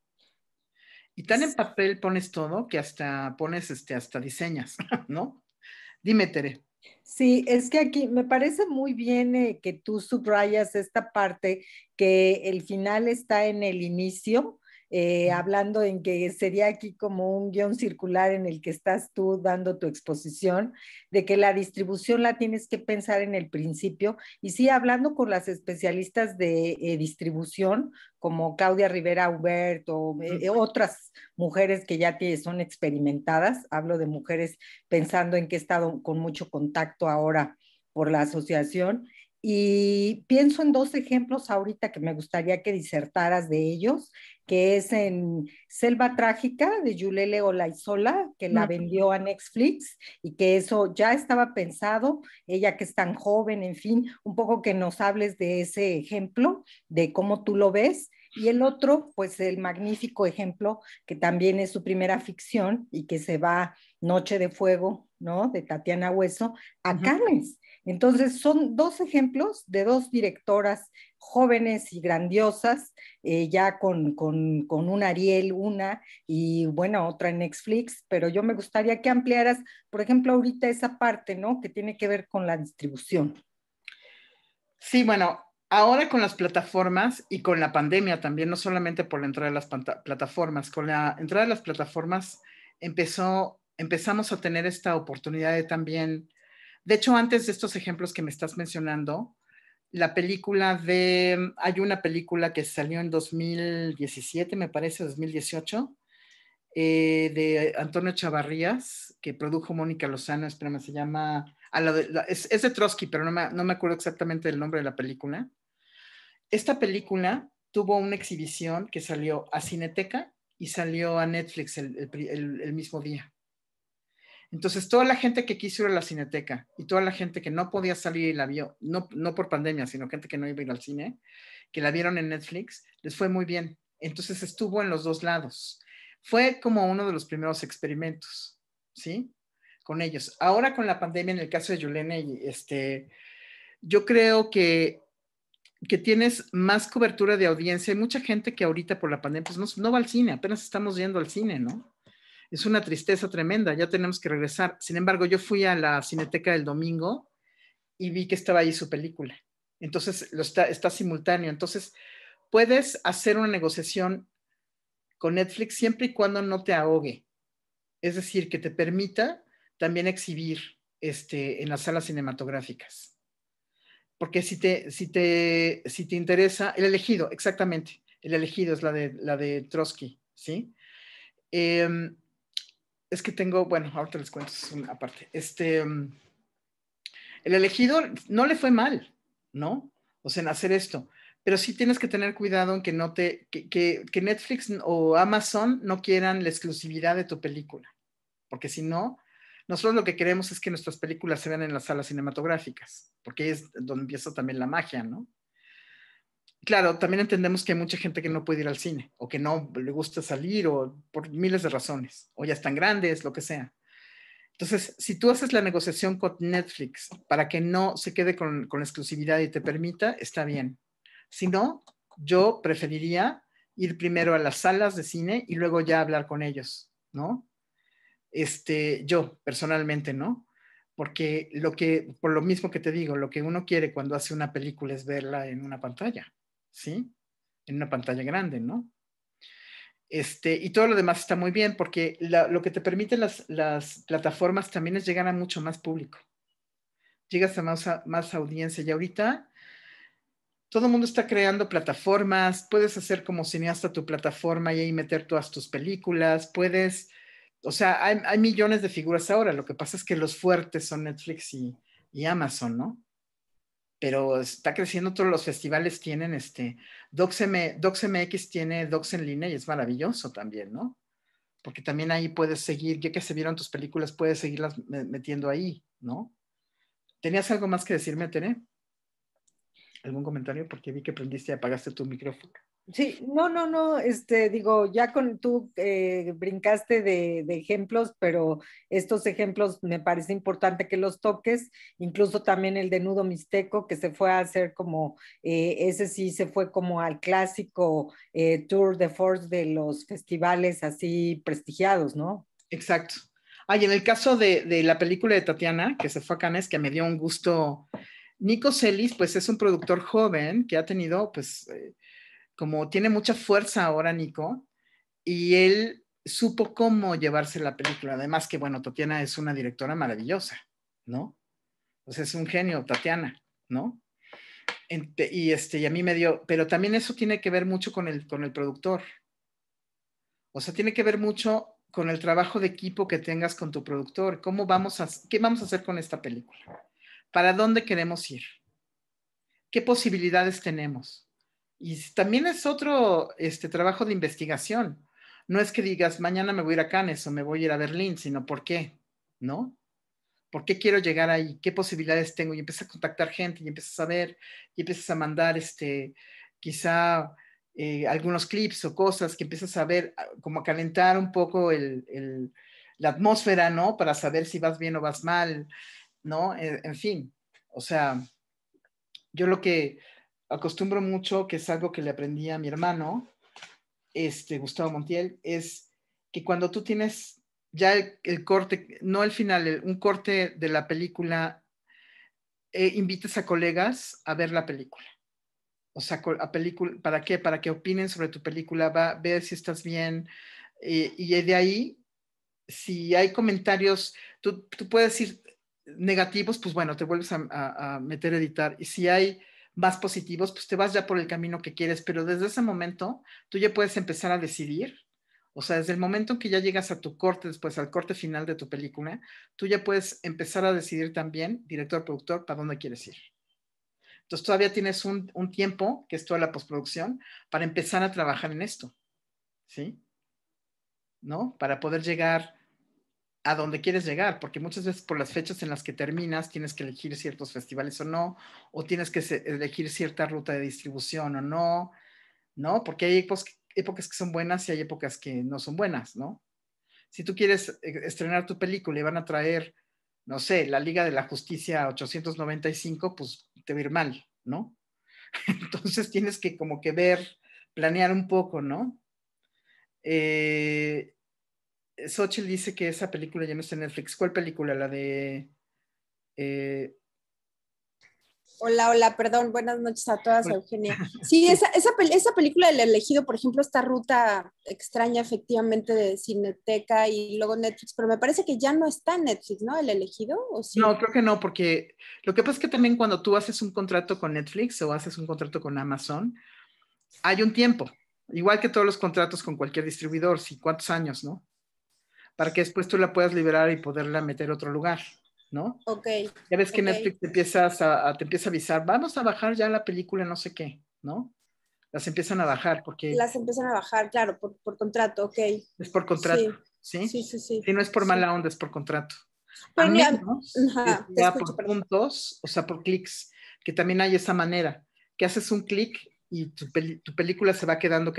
Y tan en papel pones todo que hasta pones, hasta diseñas, ¿no? Dime, Tere. Sí, es que aquí me parece muy bien que tú subrayas esta parte, que el final está en el inicio, hablando en que sería aquí como un guión circular en el que estás tú dando tu exposición, de que la distribución la tienes que pensar en el principio. Y sí, hablando con las especialistas de distribución, como Claudia Rivera Hubert o otras mujeres que ya son experimentadas, hablo de mujeres pensando en que he estado con mucho contacto ahora por la asociación. Y pienso en dos ejemplos ahorita que me gustaría que disertaras de ellos, que es en Selva Trágica de Yulele Olaizola, que la vendió a Netflix y que eso ya estaba pensado, ella que es tan joven, en fin, un poco que nos hables de ese ejemplo, de cómo tú lo ves. Y el otro, pues el magnífico ejemplo, que también es su primera ficción y que se va Noche de Fuego, ¿no? De Tatiana Hueso, a Cannes. Entonces, son dos ejemplos de dos directoras jóvenes y grandiosas, ya con un Ariel, una, y bueno, otra en Netflix, pero yo me gustaría que ampliaras, por ejemplo, ahorita esa parte, ¿no? Que tiene que ver con la distribución. Sí, bueno, ahora con las plataformas y con la pandemia también, no solamente por la entrada de las plataformas, con la entrada de las plataformas empezamos a tener esta oportunidad de también, de hecho, antes de estos ejemplos que me estás mencionando, hay una película que salió en 2017, me parece, 2018, de Antonio Chavarrías, que produjo Mónica Lozano, espérame, se llama, es de Trotsky, pero no me acuerdo exactamente del nombre de la película. Esta película tuvo una exhibición que salió a Cineteca y salió a Netflix el mismo día. Entonces, toda la gente que quiso ir a la Cineteca y toda la gente que no podía salir y la vio, no por pandemia, sino gente que no iba a ir al cine, que la vieron en Netflix, les fue muy bien. Entonces, estuvo en los dos lados. Fue como uno de los primeros experimentos, ¿sí? Con ellos. Ahora con la pandemia, en el caso de Yulene, yo creo que tienes más cobertura de audiencia. Hay mucha gente que ahorita por la pandemia pues no va al cine, apenas estamos yendo al cine, ¿no? Es una tristeza tremenda, ya tenemos que regresar. Sin embargo, yo fui a la Cineteca del domingo y vi que estaba ahí su película. Entonces, está simultáneo. Entonces, puedes hacer una negociación con Netflix siempre y cuando no te ahogue. Es decir, que te permita también exhibir en las salas cinematográficas. Porque si te interesa, El Elegido, exactamente. El Elegido es la de Trotsky, ¿sí? Es que tengo, bueno, ahorita les cuento, es una aparte. El Elegido no le fue mal, ¿no? O sea, en hacer esto. Pero sí tienes que tener cuidado en que no que Netflix o Amazon no quieran la exclusividad de tu película. Porque si no, nosotros lo que queremos es que nuestras películas se vean en las salas cinematográficas, porque ahí es donde empieza también la magia, ¿no? Claro, también entendemos que hay mucha gente que no puede ir al cine, o que no le gusta salir, o por miles de razones, o ya están grandes, lo que sea. Entonces, si tú haces la negociación con Netflix para que no se quede con la exclusividad y te permita, está bien. Si no, yo preferiría ir primero a las salas de cine y luego ya hablar con ellos, ¿no? Yo personalmente, ¿no? Porque por lo mismo que te digo, lo que uno quiere cuando hace una película es verla en una pantalla, ¿sí? En una pantalla grande, ¿no? Y todo lo demás está muy bien porque lo que te permiten las plataformas también es llegar a mucho más público. Llegas a más audiencia y ahorita todo el mundo está creando plataformas, puedes hacer como cineasta tu plataforma y ahí meter todas tus películas, o sea, hay millones de figuras ahora, lo que pasa es que los fuertes son Netflix y Amazon, ¿no? Pero está creciendo, todos los festivales tienen DocsMX tiene Docs en línea y es maravilloso también, ¿no? Porque también ahí puedes seguir, ya que se vieron tus películas, puedes seguirlas metiendo ahí, ¿no? ¿Tenías algo más que decirme, Tere? ¿Algún comentario? Porque vi que prendiste y apagaste tu micrófono. Sí, no, digo, ya con tú brincaste de ejemplos, pero estos ejemplos me parece importante que los toques, incluso también el de Nudo Mixteco, que se fue a hacer como, ese sí se fue como al clásico tour de force de los festivales así prestigiados, ¿no? Exacto. Ay, en el caso de la película de Tatiana, que se fue a Cannes, que me dio un gusto, Nico Celis, pues es un productor joven que ha tenido, pues, como tiene mucha fuerza ahora, Nico, y él supo cómo llevarse la película. Además que, bueno, Tatiana es una directora maravillosa, ¿no? O sea, es un genio, Tatiana, ¿no? Y a mí me dio, pero también eso tiene que ver mucho con el productor. O sea, tiene que ver mucho con el trabajo de equipo que tengas con tu productor. ¿Qué vamos a hacer con esta película? ¿Para dónde queremos ir? ¿Qué posibilidades tenemos? Y también es otro trabajo de investigación. No es que digas, mañana me voy a ir a Cannes o me voy a ir a Berlín, sino ¿por qué? ¿No? ¿Por qué quiero llegar ahí? ¿Qué posibilidades tengo? Y empiezas a contactar gente y empiezas a ver y empiezas a mandar quizá algunos clips o cosas que empiezas a ver, como a calentar un poco la atmósfera, ¿no? Para saber si vas bien o vas mal, ¿no? En fin, o sea, yo lo que acostumbro mucho, que es algo que le aprendí a mi hermano, Gustavo Montiel, es que cuando tú tienes ya el corte, no el final, un corte de la película, invites a colegas a ver la película. O sea, ¿para qué? Para que opinen sobre tu película, va a ver si estás bien. Y de ahí, si hay comentarios, tú puedes ir negativos, pues bueno, te vuelves a meter a editar. Y si hay más positivos, pues te vas ya por el camino que quieres. Pero desde ese momento, tú ya puedes empezar a decidir. O sea, desde el momento en que ya llegas a tu corte, después al corte final de tu película, tú ya puedes empezar a decidir también, director, productor, para dónde quieres ir. Entonces todavía tienes un tiempo, que es toda la postproducción, para empezar a trabajar en esto, ¿sí? ¿No? Para poder llegar a dónde quieres llegar, porque muchas veces por las fechas en las que terminas tienes que elegir ciertos festivales o no, o tienes que elegir cierta ruta de distribución o no, ¿no? Porque hay épocas que son buenas y hay épocas que no son buenas, ¿no? Si tú quieres estrenar tu película y van a traer, no sé, la Liga de la Justicia 895, pues te va a ir mal, ¿no? Entonces tienes que como que ver, planear un poco, ¿no? Xochitl dice que esa película ya no está en Netflix. ¿Cuál película? La de... eh, Hola, hola, perdón, buenas noches a todas, Eugenia. Sí, sí. esa película del elegido, por ejemplo, esta ruta extraña efectivamente de Cineteca y luego Netflix, pero me parece que ya no está en Netflix, ¿no? El elegido, ¿o sí? No, creo que no, porque lo que pasa es que también cuando tú haces un contrato con Netflix o haces un contrato con Amazon, hay un tiempo, igual que todos los contratos con cualquier distribuidor, sí, ¿cuántos años, no? Para que después tú la puedas liberar y poderla meter a otro lugar, ¿no? Ok, Ya ves que ok. Netflix te empieza a avisar, vamos a bajar ya la película, no sé qué, ¿no? Las empiezan a bajar porque Las empiezan a bajar, claro, por contrato, ok. es por contrato, Sí, ¿sí? sí, sí, sí. Si no es por Sí. mala onda, es por contrato. A Pero mira, menos que ajá, te sea escucho, por perdón. puntos, o sea, por clics, que también hay esa manera, que haces un clic y tu película se va quedando.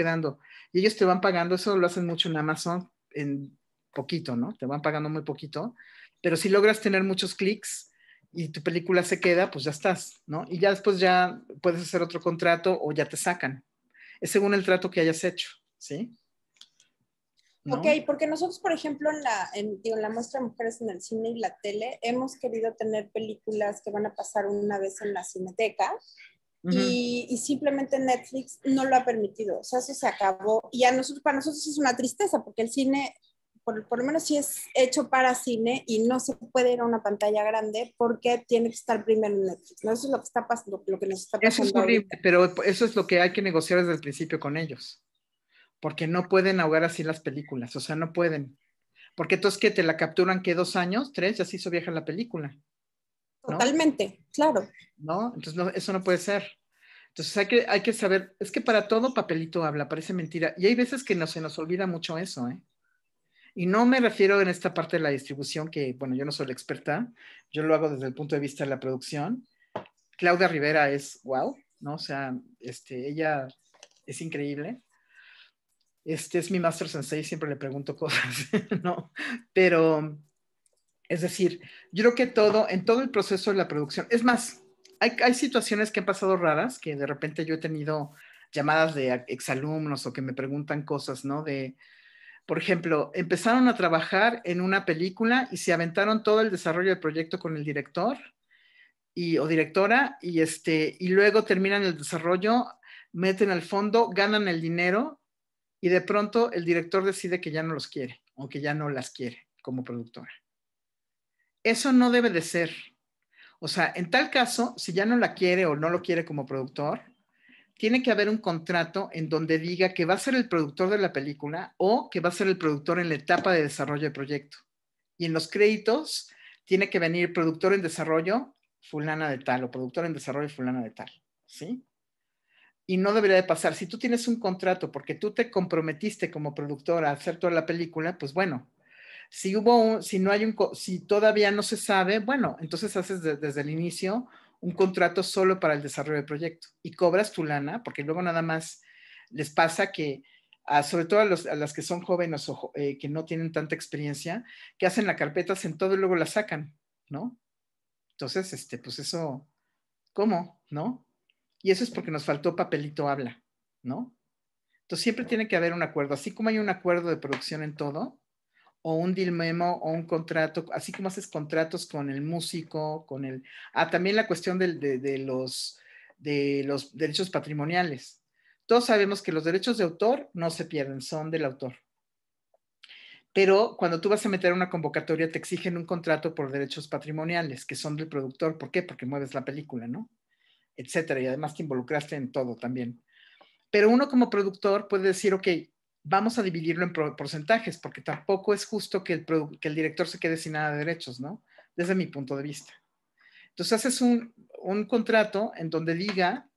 Y ellos te van pagando, eso lo hacen mucho en Amazon, en poquito, ¿no? Te van pagando muy poquito, pero si logras tener muchos clics y tu película se queda, pues ya estás, ¿no? Y ya después ya puedes hacer otro contrato o ya te sacan. Es según el trato que hayas hecho, ¿sí? Ok, ¿No? porque nosotros, por ejemplo, digo, en la muestra de mujeres en el cine y la tele, hemos querido tener películas que van a pasar una vez en la Cineteca Ujú. y simplemente Netflix no lo ha permitido. O sea, eso se acabó. Y para nosotros es una tristeza porque el cine, por lo menos sí es hecho para cine y no se puede ir a una pantalla grande porque tiene que estar primero en Netflix, ¿no? Eso es lo que está pasando, lo que nos está Eso es pasando ahorita. horrible, pero eso es lo que hay que negociar desde el principio con ellos, porque no pueden ahogar así las películas, o sea, no pueden. Porque entonces que te la capturan que 2 años, 3, ya se hizo vieja la película, ¿no? Totalmente, claro. ¿No? Entonces eso no puede ser. Entonces hay que saber, es que para todo papelito habla, parece mentira. Y hay veces que no, se nos olvida mucho eso, ¿eh? Y no me refiero en esta parte de la distribución, que bueno, yo no soy la experta, yo lo hago desde el punto de vista de la producción. Claudia Rivera es wow, ¿no? O sea, ella es increíble. Este es mi Master Sensei, siempre le pregunto cosas, ¿no? Pero, es decir, yo creo que en todo el proceso de la producción, es más, hay situaciones que han pasado raras, que de repente yo he tenido llamadas de exalumnos o que me preguntan cosas, ¿no? Por ejemplo, empezaron a trabajar en una película y se aventaron todo el desarrollo del proyecto con el director o directora y luego terminan el desarrollo, meten al fondo, ganan el dinero y de pronto el director decide que ya no los quiere o que ya no las quiere como productora. Eso no debe de ser. O sea, en tal caso, si ya no la quiere o no lo quiere como productor, tiene que haber un contrato en donde diga que va a ser el productor de la película o que va a ser el productor en la etapa de desarrollo del proyecto. Y en los créditos tiene que venir productor en desarrollo fulana de tal o productor en desarrollo fulana de tal, ¿sí? Y no debería de pasar. Si tú tienes un contrato porque tú te comprometiste como productora a hacer toda la película, pues bueno, si no hay si todavía no se sabe, bueno, entonces haces desde el inicio un contrato solo para el desarrollo del proyecto y cobras tu lana, porque luego nada más les pasa que, sobre todo a las que son jóvenes o que no tienen tanta experiencia, que hacen la carpeta, hacen todo y luego la sacan, ¿no? Entonces, pues eso, ¿cómo? ¿No? Y eso es porque nos faltó papelito habla, ¿no? Entonces siempre tiene que haber un acuerdo, así como hay un acuerdo de producción en todo, o un deal memo o un contrato, así como haces contratos con el músico, también la cuestión de los derechos patrimoniales. Todos sabemos que los derechos de autor no se pierden, son del autor. Pero cuando tú vas a meter una convocatoria te exigen un contrato por derechos patrimoniales, que son del productor. ¿Por qué? Porque mueves la película, ¿no? Etcétera. Y además te involucraste en todo también. Pero uno como productor puede decir, ok, vamos a dividirlo en porcentajes, porque tampoco es justo que el director se quede sin nada de derechos, ¿no? Desde mi punto de vista. Entonces haces un contrato en donde diga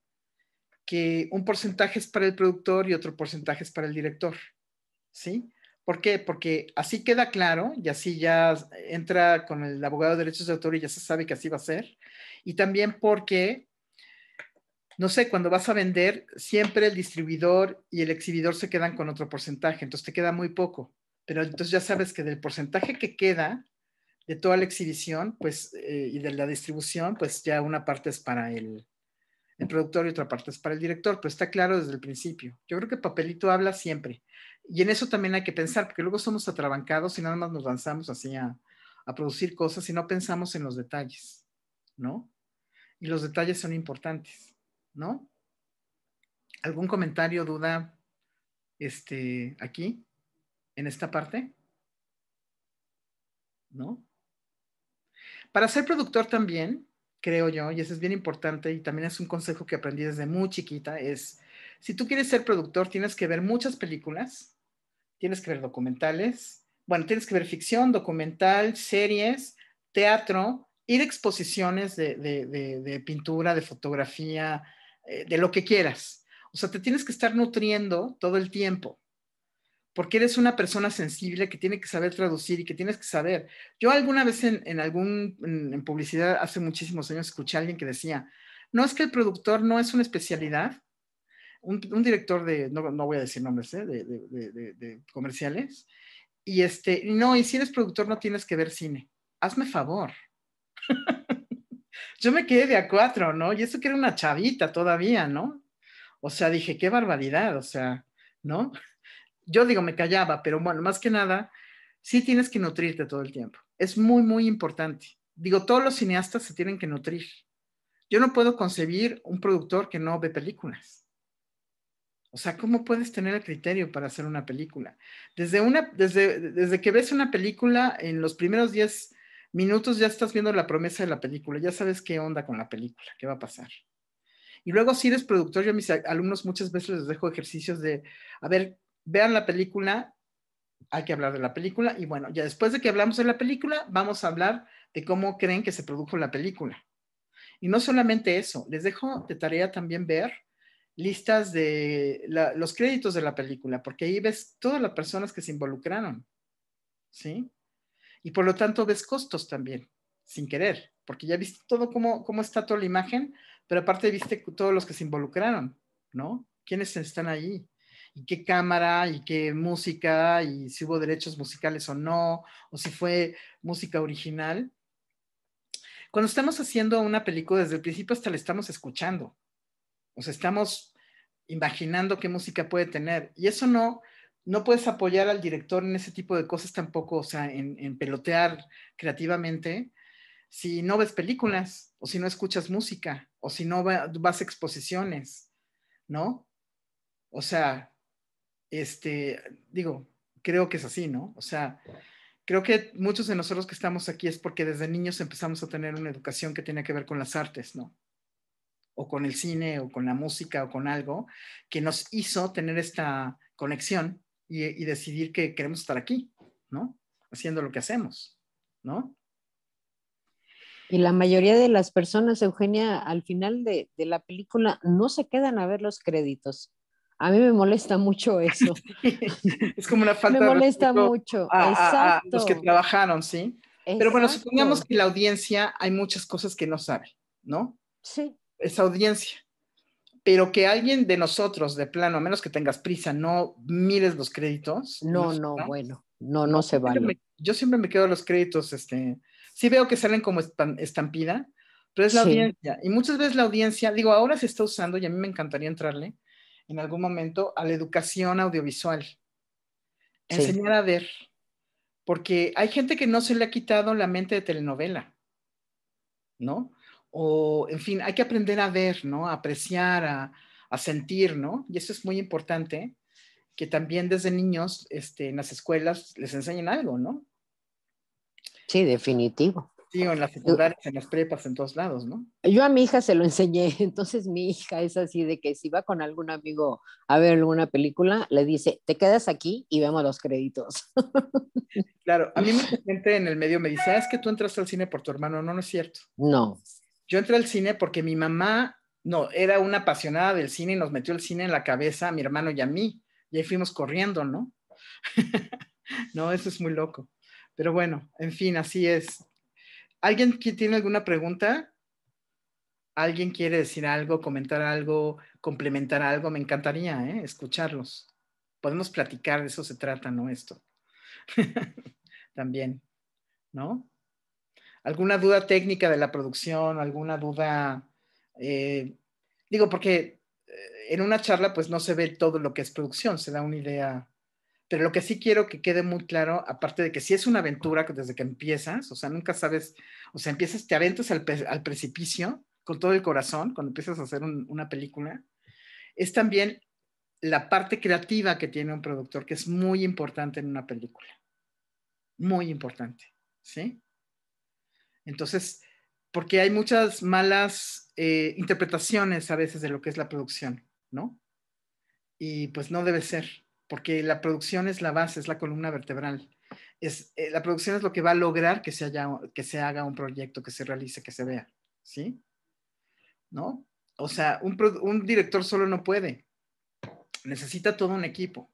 que un porcentaje es para el productor y otro porcentaje es para el director, ¿sí? ¿Por qué? Porque así queda claro y así ya entra con el abogado de derechos de autor y ya se sabe que así va a ser. Y también porque, no sé, cuando vas a vender, siempre el distribuidor y el exhibidor se quedan con otro porcentaje, entonces te queda muy poco. Pero entonces ya sabes que del porcentaje que queda de toda la exhibición, pues, y de la distribución, pues ya una parte es para el productor y otra parte es para el director, pero está claro desde el principio. Yo creo que Papelito habla siempre. Y en eso también hay que pensar, porque luego somos atrabancados y nada más nos lanzamos así a producir cosas y no pensamos en los detalles, ¿no? Y los detalles son importantes, ¿no? ¿Algún comentario, duda, aquí, en esta parte? ¿No? Para ser productor también, creo yo, y eso es bien importante y también es un consejo que aprendí desde muy chiquita, es, si tú quieres ser productor, tienes que ver muchas películas, tienes que ver documentales, bueno, tienes que ver ficción, documental, series, teatro, ir a exposiciones de pintura, de fotografía, de lo que quieras. O sea, te tienes que estar nutriendo todo el tiempo porque eres una persona sensible que tiene que saber traducir y que tienes que saber. Yo alguna vez en publicidad hace muchísimos años escuché a alguien que decía, no es que el productor no es una especialidad, un director no voy a decir nombres, de comerciales, y no, y si eres productor no tienes que ver cine. Hazme favor. Yo me quedé de a cuatro, ¿no? Y eso que era una chavita todavía, ¿no? O sea, dije, qué barbaridad, o sea, ¿no? Yo digo, me callaba, pero bueno, más que nada, sí tienes que nutrirte todo el tiempo. Es muy, muy importante. Digo, todos los cineastas se tienen que nutrir. Yo no puedo concebir un productor que no ve películas. O sea, ¿cómo puedes tener el criterio para hacer una película? Desde que ves una película, en los primeros 10 minutos ya estás viendo la promesa de la película, ya sabes qué onda con la película, qué va a pasar. Y luego si eres productor, yo a mis alumnos muchas veces les dejo ejercicios de, a ver, vean la película, hay que hablar de la película y bueno, ya después de que hablamos de la película, vamos a hablar de cómo creen que se produjo la película. Y no solamente eso, les dejo de tarea también ver listas de los créditos de la película, porque ahí ves todas las personas que se involucraron, ¿sí? Y por lo tanto ves costos también, sin querer, porque ya viste todo cómo está toda la imagen, pero aparte viste todos los que se involucraron, ¿no? ¿Quiénes están ahí? Y qué cámara, y qué música, y si hubo derechos musicales o no, o si fue música original. Cuando estamos haciendo una película, desde el principio hasta la estamos escuchando. O sea, estamos imaginando qué música puede tener. Y eso no puedes apoyar al director en ese tipo de cosas tampoco, o sea, en pelotear creativamente, si no ves películas, o si no escuchas música, o si no vas a exposiciones, ¿no? O sea, digo, creo que es así, ¿no? O sea, creo que muchos de nosotros que estamos aquí es porque desde niños empezamos a tener una educación que tiene que ver con las artes, ¿no? O con el cine, o con la música, o con algo, que nos hizo tener esta conexión y decidir que queremos estar aquí, ¿no? Haciendo lo que hacemos, ¿no? Y la mayoría de las personas, Eugenia, al final de la película no se quedan a ver los créditos. A mí me molesta mucho eso. Es como una Me falta de molesta respeto mucho, a los que exacto, trabajaron, ¿sí? Pero bueno, supongamos exacto. que la audiencia hay muchas cosas que no sabe, ¿no? Sí, Esa audiencia. Pero que alguien de nosotros, de plano, a menos que tengas prisa, no mires los créditos, no, no, ¿no? bueno, no, No, no se vale. yo siempre me quedo los créditos, sí veo que salen como estampida, pero es la Sí, audiencia. Y muchas veces la audiencia, digo, ahora se está usando y a mí me encantaría entrarle en algún momento a la educación audiovisual, sí. enseñar a ver, porque hay gente que no se le ha quitado la mente de telenovela, ¿no? O, en fin, hay que aprender a ver, ¿no? A apreciar, a sentir, ¿no? Y eso es muy importante, que también desde niños, en las escuelas les enseñen algo, ¿no? Sí, definitivo. Sí, o en las secundarias, en las prepas, en todos lados, ¿no? Yo a mi hija se lo enseñé, entonces mi hija es así de que si va con algún amigo a ver alguna película, le dice, te quedas aquí y vemos los créditos. Claro, a mí mucha gente en el medio me dice, es que tú entraste al cine por tu hermano. No, no es cierto. No, Yo entré al cine porque mi mamá, no, era una apasionada del cine y nos metió el cine en la cabeza a mi hermano y a mí. Y ahí fuimos corriendo, ¿no? No, eso es muy loco. Pero bueno, en fin, así es. ¿Alguien que tiene alguna pregunta? ¿Alguien quiere decir algo, comentar algo, complementar algo? Me encantaría, escucharlos. Podemos platicar, de eso se trata, ¿no? Esto. También, ¿no? ¿Alguna duda técnica de la producción? ¿Alguna duda? Digo, porque en una charla pues no se ve todo lo que es producción, se da una idea. Pero lo que sí quiero que quede muy claro, aparte de que sí es una aventura desde que empiezas, o sea, nunca sabes, o sea, empiezas, te aventas al precipicio con todo el corazón cuando empiezas a hacer una película, es también la parte creativa que tiene un productor, que es muy importante en una película, muy importante, ¿sí? Entonces, porque hay muchas malas interpretaciones a veces de lo que es la producción, ¿no? Y pues no debe ser, porque la producción es la base, es la columna vertebral. La producción es lo que va a lograr que se haga un proyecto, que se realice, que se vea, ¿sí? ¿No? O sea, un director solo no puede, necesita todo un equipo,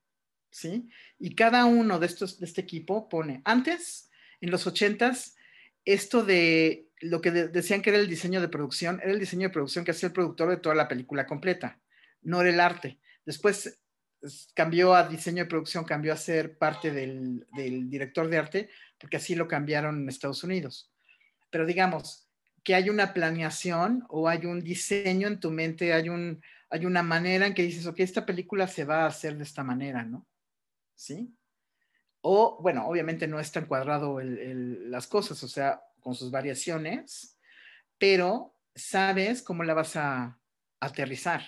¿sí? Y cada uno de este equipo pone, antes, en los 80s, esto de lo que decían que era el diseño de producción, era el diseño de producción que hacía el productor de toda la película completa, no era el arte. Después cambió a diseño de producción, cambió a ser parte del director de arte, porque así lo cambiaron en Estados Unidos. Pero digamos que hay una planeación o hay un diseño en tu mente, hay una manera en que dices, ok, esta película se va a hacer de esta manera, ¿no? ¿Sí? O, bueno, obviamente no está encuadrado las cosas, o sea, con sus variaciones, pero sabes cómo la vas a aterrizar.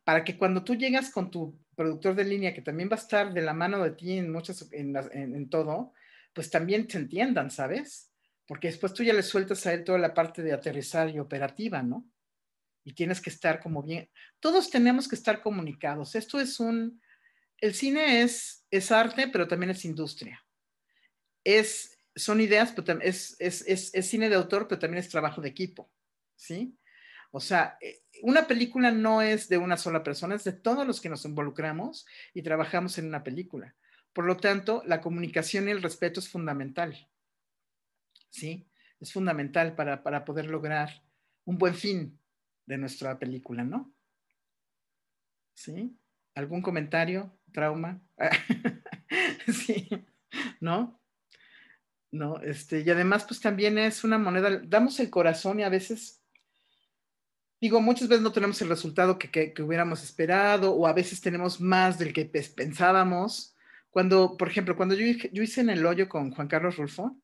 Para que cuando tú llegas con tu productor de línea, que también va a estar de la mano de ti en todo, pues también te entiendan, ¿sabes? Porque después tú ya le sueltas a él toda la parte de aterrizar y operativa, ¿no? Y tienes que estar como bien. Todos tenemos que estar comunicados. El cine es arte, pero también es industria. Son ideas, pero es cine de autor, pero también es trabajo de equipo, ¿sí? O sea, una película no es de una sola persona, es de todos los que nos involucramos y trabajamos en una película. Por lo tanto, la comunicación y el respeto es fundamental, ¿sí? Es fundamental para poder lograr un buen fin de nuestra película, ¿no? ¿Sí? ¿Algún comentario? ¿Trauma? Sí, ¿no? ¿No? Y además, pues también es una moneda, damos el corazón y a veces, digo, muchas veces no tenemos el resultado que hubiéramos esperado o a veces tenemos más del que pensábamos. Cuando, por ejemplo, cuando yo hice En el hoyo con Juan Carlos Rulfo,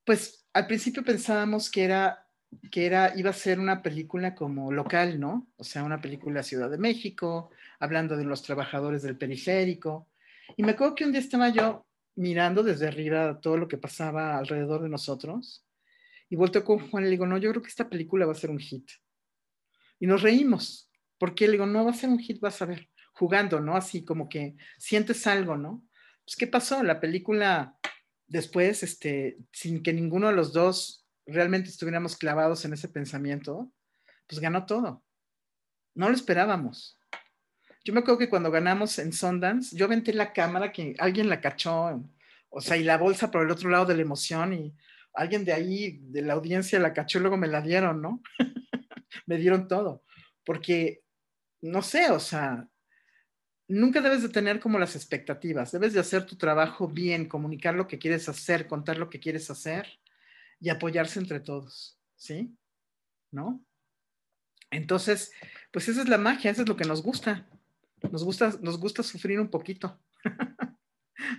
pues al principio pensábamos iba a ser una película como local, ¿no? O sea, una película Ciudad de México, hablando de los trabajadores del periférico. Y me acuerdo que un día estaba yo mirando desde arriba todo lo que pasaba alrededor de nosotros y volteo con Juan y le digo, no, yo creo que esta película va a ser un hit. Y nos reímos, porque le digo, no va a ser un hit, vas a ver, jugando, ¿no? Así como que sientes algo, ¿no? Pues, ¿qué pasó? La película después, sin que ninguno de los dos realmente estuviéramos clavados en ese pensamiento, pues ganó todo. No lo esperábamos. Yo me acuerdo que cuando ganamos en Sundance, yo aventé la cámara que alguien la cachó, o sea, y la bolsa por el otro lado de la emoción, y alguien de ahí, de la audiencia, la cachó y luego me la dieron, ¿no? Me dieron todo. Porque, no sé, o sea, nunca debes de tener como las expectativas, debes de hacer tu trabajo bien, comunicar lo que quieres hacer, contar lo que quieres hacer y apoyarse entre todos, ¿sí? ¿No? Entonces, pues esa es la magia, eso es lo que nos gusta. Nos gusta sufrir un poquito,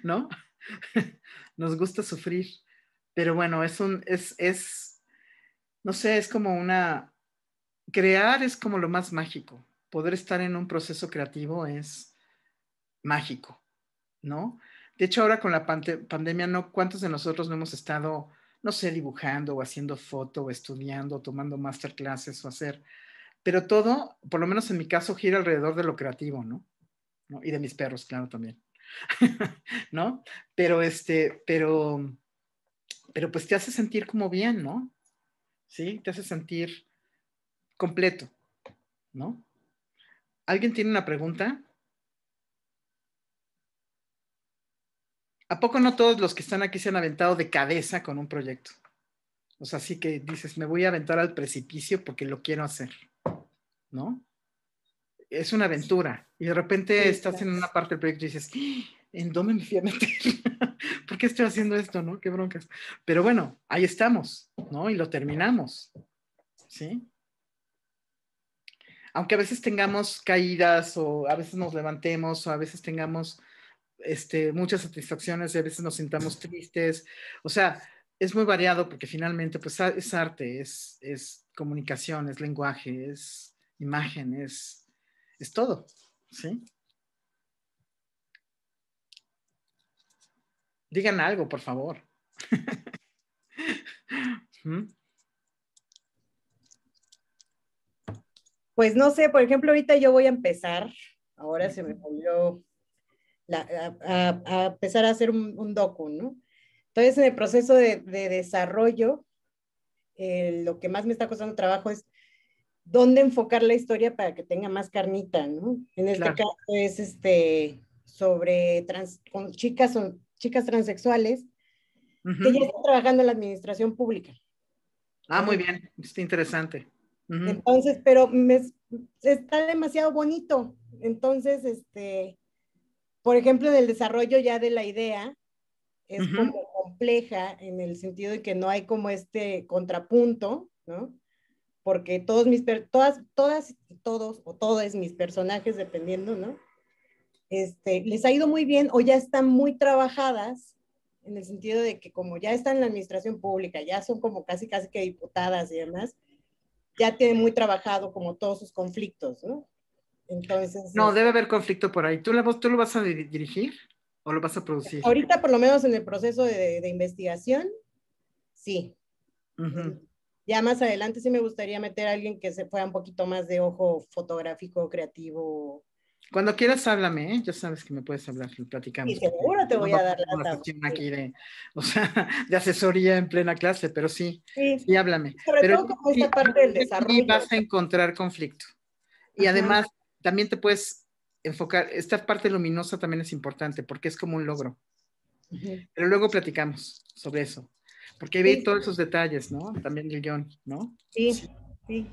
¿no? Nos gusta sufrir. Pero bueno, no sé, es como crear es como lo más mágico. Poder estar en un proceso creativo es mágico, ¿no? De hecho, ahora con la pandemia, ¿no? ¿Cuántos de nosotros no hemos estado, no sé, dibujando o haciendo foto o estudiando, o tomando masterclasses o hacer, pero todo, por lo menos en mi caso, gira alrededor de lo creativo, ¿no? ¿No? Y de mis perros, claro, también, ¿no? Pero pero pues te hace sentir como bien, ¿no? Sí, te hace sentir completo, ¿no? ¿Alguien tiene una pregunta? ¿A poco no todos los que están aquí se han aventado de cabeza con un proyecto? O sea, sí que dices, me voy a aventar al precipicio porque lo quiero hacer, ¿no? Es una aventura. Y de repente Sí, estás en una parte del proyecto y dices, ¿en dónde me fui a meter? ¿Por qué estoy haciendo esto, no? Qué broncas. Pero bueno, ahí estamos, ¿no? Y lo terminamos, ¿sí? Aunque a veces tengamos caídas o a veces nos levantemos o a veces tengamos muchas satisfacciones y a veces nos sintamos tristes. O sea, es muy variado porque finalmente pues es arte, es comunicación, es lenguaje, es imagen, es todo, ¿sí? Digan algo, por favor. ¿Mm? Pues no sé, por ejemplo, ahorita yo voy a empezar, ahora se me volvió a empezar a hacer un docu, ¿no? Entonces, en el proceso de desarrollo, lo que más me está costando trabajo es dónde enfocar la historia para que tenga más carnita, ¿no? En este Claro. caso es sobre con chicas transexuales que ya están trabajando en la administración pública. Ah, muy bien, está interesante. Entonces, pero está demasiado bonito. Entonces, por ejemplo, en el desarrollo ya de la idea, es como compleja en el sentido de que no hay como este contrapunto, ¿no? Porque todos o todos mis personajes, dependiendo, ¿no? Les ha ido muy bien o ya están muy trabajadas en el sentido de que como ya están en la administración pública, ya son como casi que diputadas y demás, ya tienen muy trabajado como todos sus conflictos, ¿no? Entonces... No, debe haber conflicto por ahí. ¿Tú lo vas a dirigir o lo vas a producir? Ahorita, por lo menos en el proceso de investigación, sí. Ya más adelante sí me gustaría meter a alguien que se fuera un poquito más de ojo fotográfico, creativo. Cuando quieras, háblame, ¿eh? Ya sabes que me puedes hablar, lo platicamos. Sí, seguro te voy a dar una sesión aquí de asesoría en plena clase, pero sí, sí háblame. Sobre pero todo como esta parte del desarrollo. Y vas a encontrar conflicto. Y además, también te puedes enfocar, esta parte luminosa también es importante, porque es como un logro. Pero luego platicamos sobre eso. Porque ahí ve todos esos detalles, ¿no? También del guión, ¿no? Sí.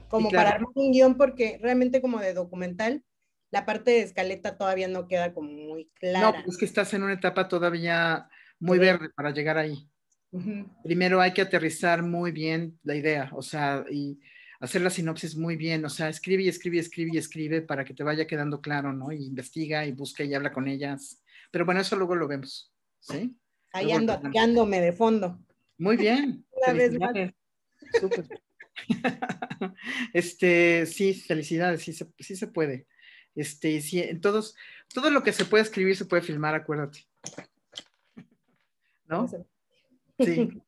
Como claro. para armar un guión, porque realmente como de documental, la parte de escaleta todavía no queda como muy clara. No, pues es que estás en una etapa todavía muy verde para llegar ahí. Primero hay que aterrizar muy bien la idea, o sea, y hacer la sinopsis muy bien, o sea, escribe y escribe y escribe y escribe para que te vaya quedando claro, ¿no? Y investiga y busca y habla con ellas. Pero bueno, eso luego lo vemos, ¿sí? Ahí ando atacándome de fondo. Muy bien. Una vez más. Súper. Sí, felicidades, sí se puede. Sí, en todo lo que se puede escribir se puede filmar, acuérdate. ¿No? Sí.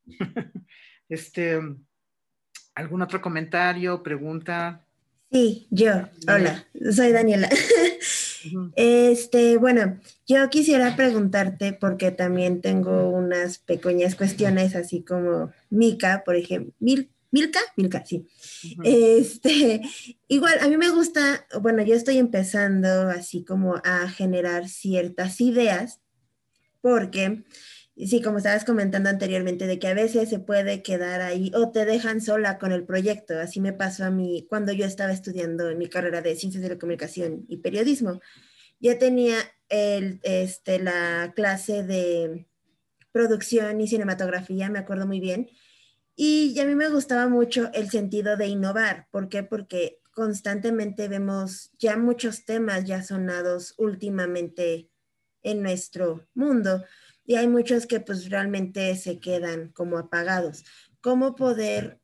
¿Algún otro comentario, pregunta? Sí, yo. Hola, soy Daniela. Bueno, yo quisiera preguntarte porque también tengo unas pequeñas cuestiones, así como Mica, por ejemplo. Milka, sí. Igual, a mí me gusta, bueno, yo estoy empezando así como a generar ciertas ideas, porque sí, como estabas comentando anteriormente, de que a veces se puede quedar ahí o te dejan sola con el proyecto. Así me pasó a mí cuando yo estaba estudiando en mi carrera de Ciencias de la Comunicación y Periodismo. Ya tenía la clase de producción y cinematografía, me acuerdo muy bien. Y a mí me gustaba mucho el sentido de innovar. ¿Por qué? Porque constantemente vemos ya muchos temas ya sonados últimamente en nuestro mundo y hay muchos que pues realmente se quedan como apagados. ¿Cómo poder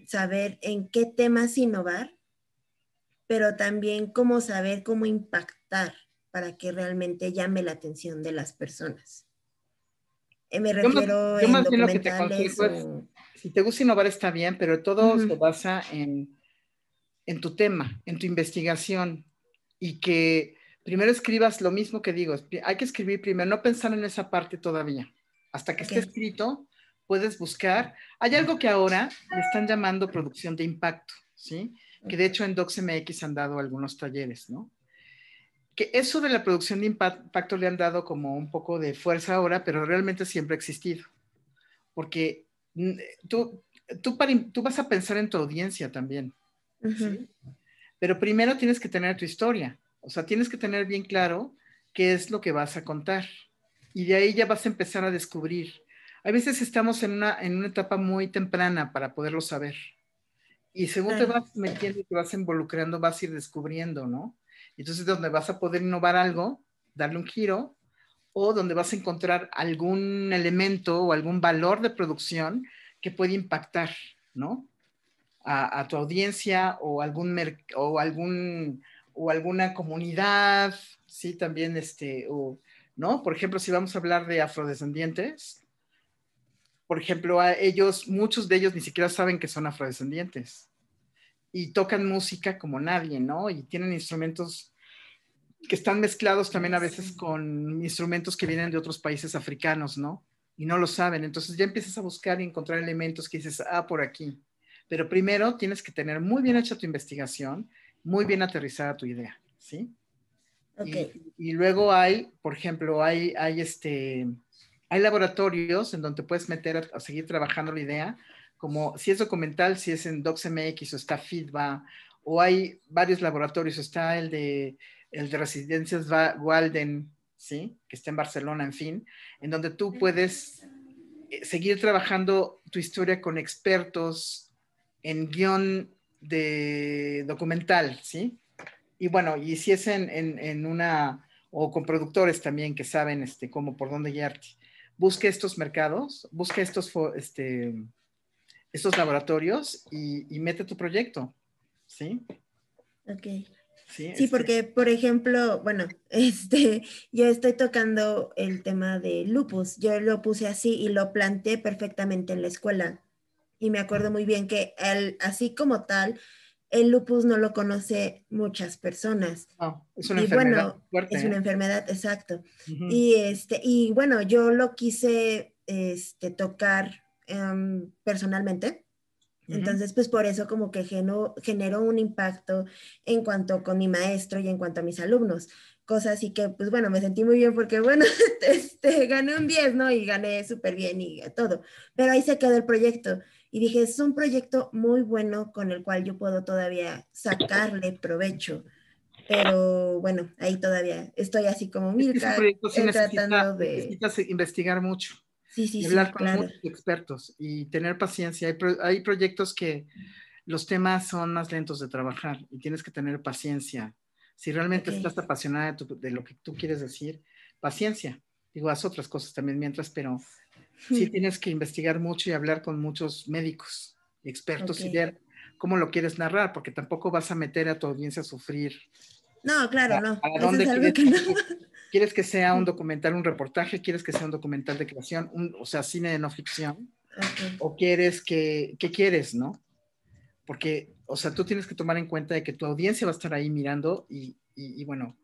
saber en qué temas innovar, pero también cómo saber cómo impactar para que realmente llame la atención de las personas? Me refiero yo en más bien lo que te documentales aconsejo es, si te gusta innovar está bien, pero todo se basa en tu tema, en tu investigación, y que primero escribas lo mismo que digo, hay que escribir primero, no pensar en esa parte todavía. Hasta que esté escrito, puedes buscar. Hay algo que ahora le están llamando producción de impacto, ¿sí? Que de hecho en DocsMX han dado algunos talleres, ¿no? que eso de la producción de impacto le han dado como un poco de fuerza ahora, pero realmente siempre ha existido. Porque tú vas a pensar en tu audiencia también, ¿sí? Pero primero tienes que tener tu historia. O sea, tienes que tener bien claro qué es lo que vas a contar. Y de ahí ya vas a empezar a descubrir. A veces estamos en una etapa muy temprana para poderlo saber. Y según te vas metiendo y te vas involucrando, vas a ir descubriendo, ¿no? Entonces, donde vas a poder innovar algo, darle un giro, o donde vas a encontrar algún elemento o algún valor de producción que puede impactar, ¿no? A tu audiencia o alguna comunidad, sí, también, ¿no? Por ejemplo, si vamos a hablar de afrodescendientes, por ejemplo, muchos de ellos ni siquiera saben que son afrodescendientes y tocan música como nadie, ¿no? Y tienen instrumentos que están mezclados también a veces con instrumentos que vienen de otros países africanos, ¿no? Y no lo saben. Entonces ya empiezas a buscar y encontrar elementos que dices, por aquí. Pero primero tienes que tener muy bien hecha tu investigación, muy bien aterrizada tu idea, ¿sí? Okay. Y luego hay, por ejemplo, hay laboratorios en donde puedes meter a seguir trabajando la idea, como si es documental, si es en DocsMX o está Feedback, o hay varios laboratorios, está el de Residencias Walden, ¿sí? Que está en Barcelona, en fin, en donde tú puedes seguir trabajando tu historia con expertos en guión de documental, ¿sí? Y bueno, y si es o con productores también que saben cómo, por dónde guiarte. Busque estos mercados, busque estos laboratorios y mete tu proyecto, ¿sí? Ok. Sí, Sí, porque, por ejemplo, bueno, yo estoy tocando el tema de lupus. Yo lo puse así y lo planteé perfectamente en la escuela. Y me acuerdo muy bien que así como tal, el lupus no lo conoce muchas personas. No, es una Y enfermedad bueno, fuerte, es una enfermedad, exacto. Uh-huh. Y bueno, yo lo quise tocar personalmente. Entonces, pues por eso como que generó un impacto en cuanto con mi maestro y en cuanto a mis alumnos. Cosa así que, pues bueno, me sentí muy bien porque, bueno, gané un 10, ¿no? Y gané súper bien y todo. Pero ahí se quedó el proyecto. Y dije, es un proyecto muy bueno con el cual yo puedo todavía sacarle provecho. Pero bueno, ahí todavía estoy así como Ese Milka, proyecto sí tratando de... necesitas investigar mucho. Sí, Y sí, hablar con claro. muchos expertos y tener paciencia. Hay proyectos que los temas son más lentos de trabajar y tienes que tener paciencia. Si realmente estás apasionada de lo que tú quieres decir, paciencia. Digo, haz otras cosas también mientras, pero sí tienes que investigar mucho y hablar con muchos médicos y expertos y ver cómo lo quieres narrar, porque tampoco vas a meter a tu audiencia a sufrir. No, claro, no. ¿A Eso dónde es algo que no. ¿Quieres que sea un documental, un reportaje? ¿Quieres que sea un documental de creación? O sea, cine de no ficción. ¿O quieres qué quieres, no? Porque, o sea, tú tienes que tomar en cuenta de que tu audiencia va a estar ahí mirando y bueno,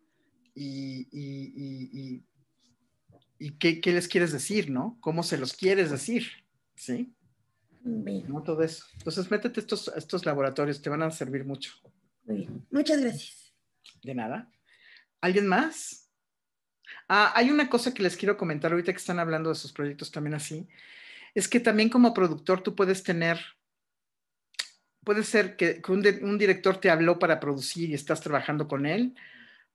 y qué les quieres decir, ¿no? ¿Cómo se los quieres decir? ¿Sí? Bien. No todo eso. Entonces, métete estos laboratorios, te van a servir mucho. Muy bien. Muchas gracias. De nada. ¿Alguien más? Hay una cosa que les quiero comentar ahorita que están hablando de sus proyectos también así. Es que también como productor tú puede ser que un director te habló para producir y estás trabajando con él.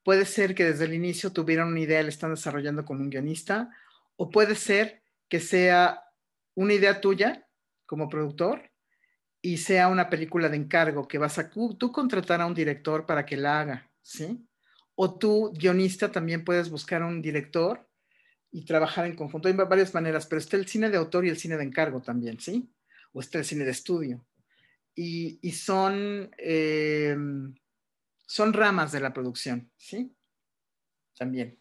Puede ser que desde el inicio tuvieron una idea y la están desarrollando con un guionista. O puede ser que sea una idea tuya como productor y sea una película de encargo que vas a tú contratar a un director para que la haga, ¿sí? O tú, guionista, también puedes buscar a un director y trabajar en conjunto. Hay varias maneras, pero está el cine de autor y el cine de encargo también, ¿sí? O está el cine de estudio. Y son ramas de la producción, ¿sí? También.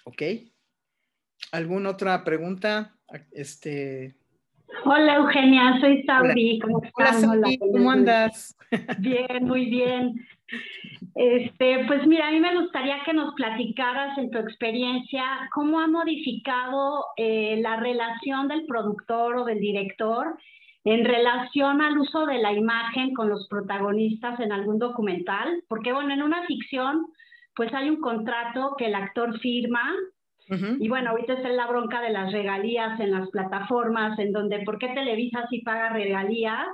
¿Ok? ¿Alguna otra pregunta? Hola Eugenia, soy Hola. Saudi, ¿cómo Hola, están? Saudi, ¿cómo andas? Bien, muy bien. Pues mira, a mí me gustaría que nos platicaras en tu experiencia cómo ha modificado la relación del productor o del director en relación al uso de la imagen con los protagonistas en algún documental, porque bueno, en una ficción pues hay un contrato que el actor firma. Y bueno, ahorita está la bronca de las regalías en las plataformas, en donde ¿por qué Televisa sí paga regalías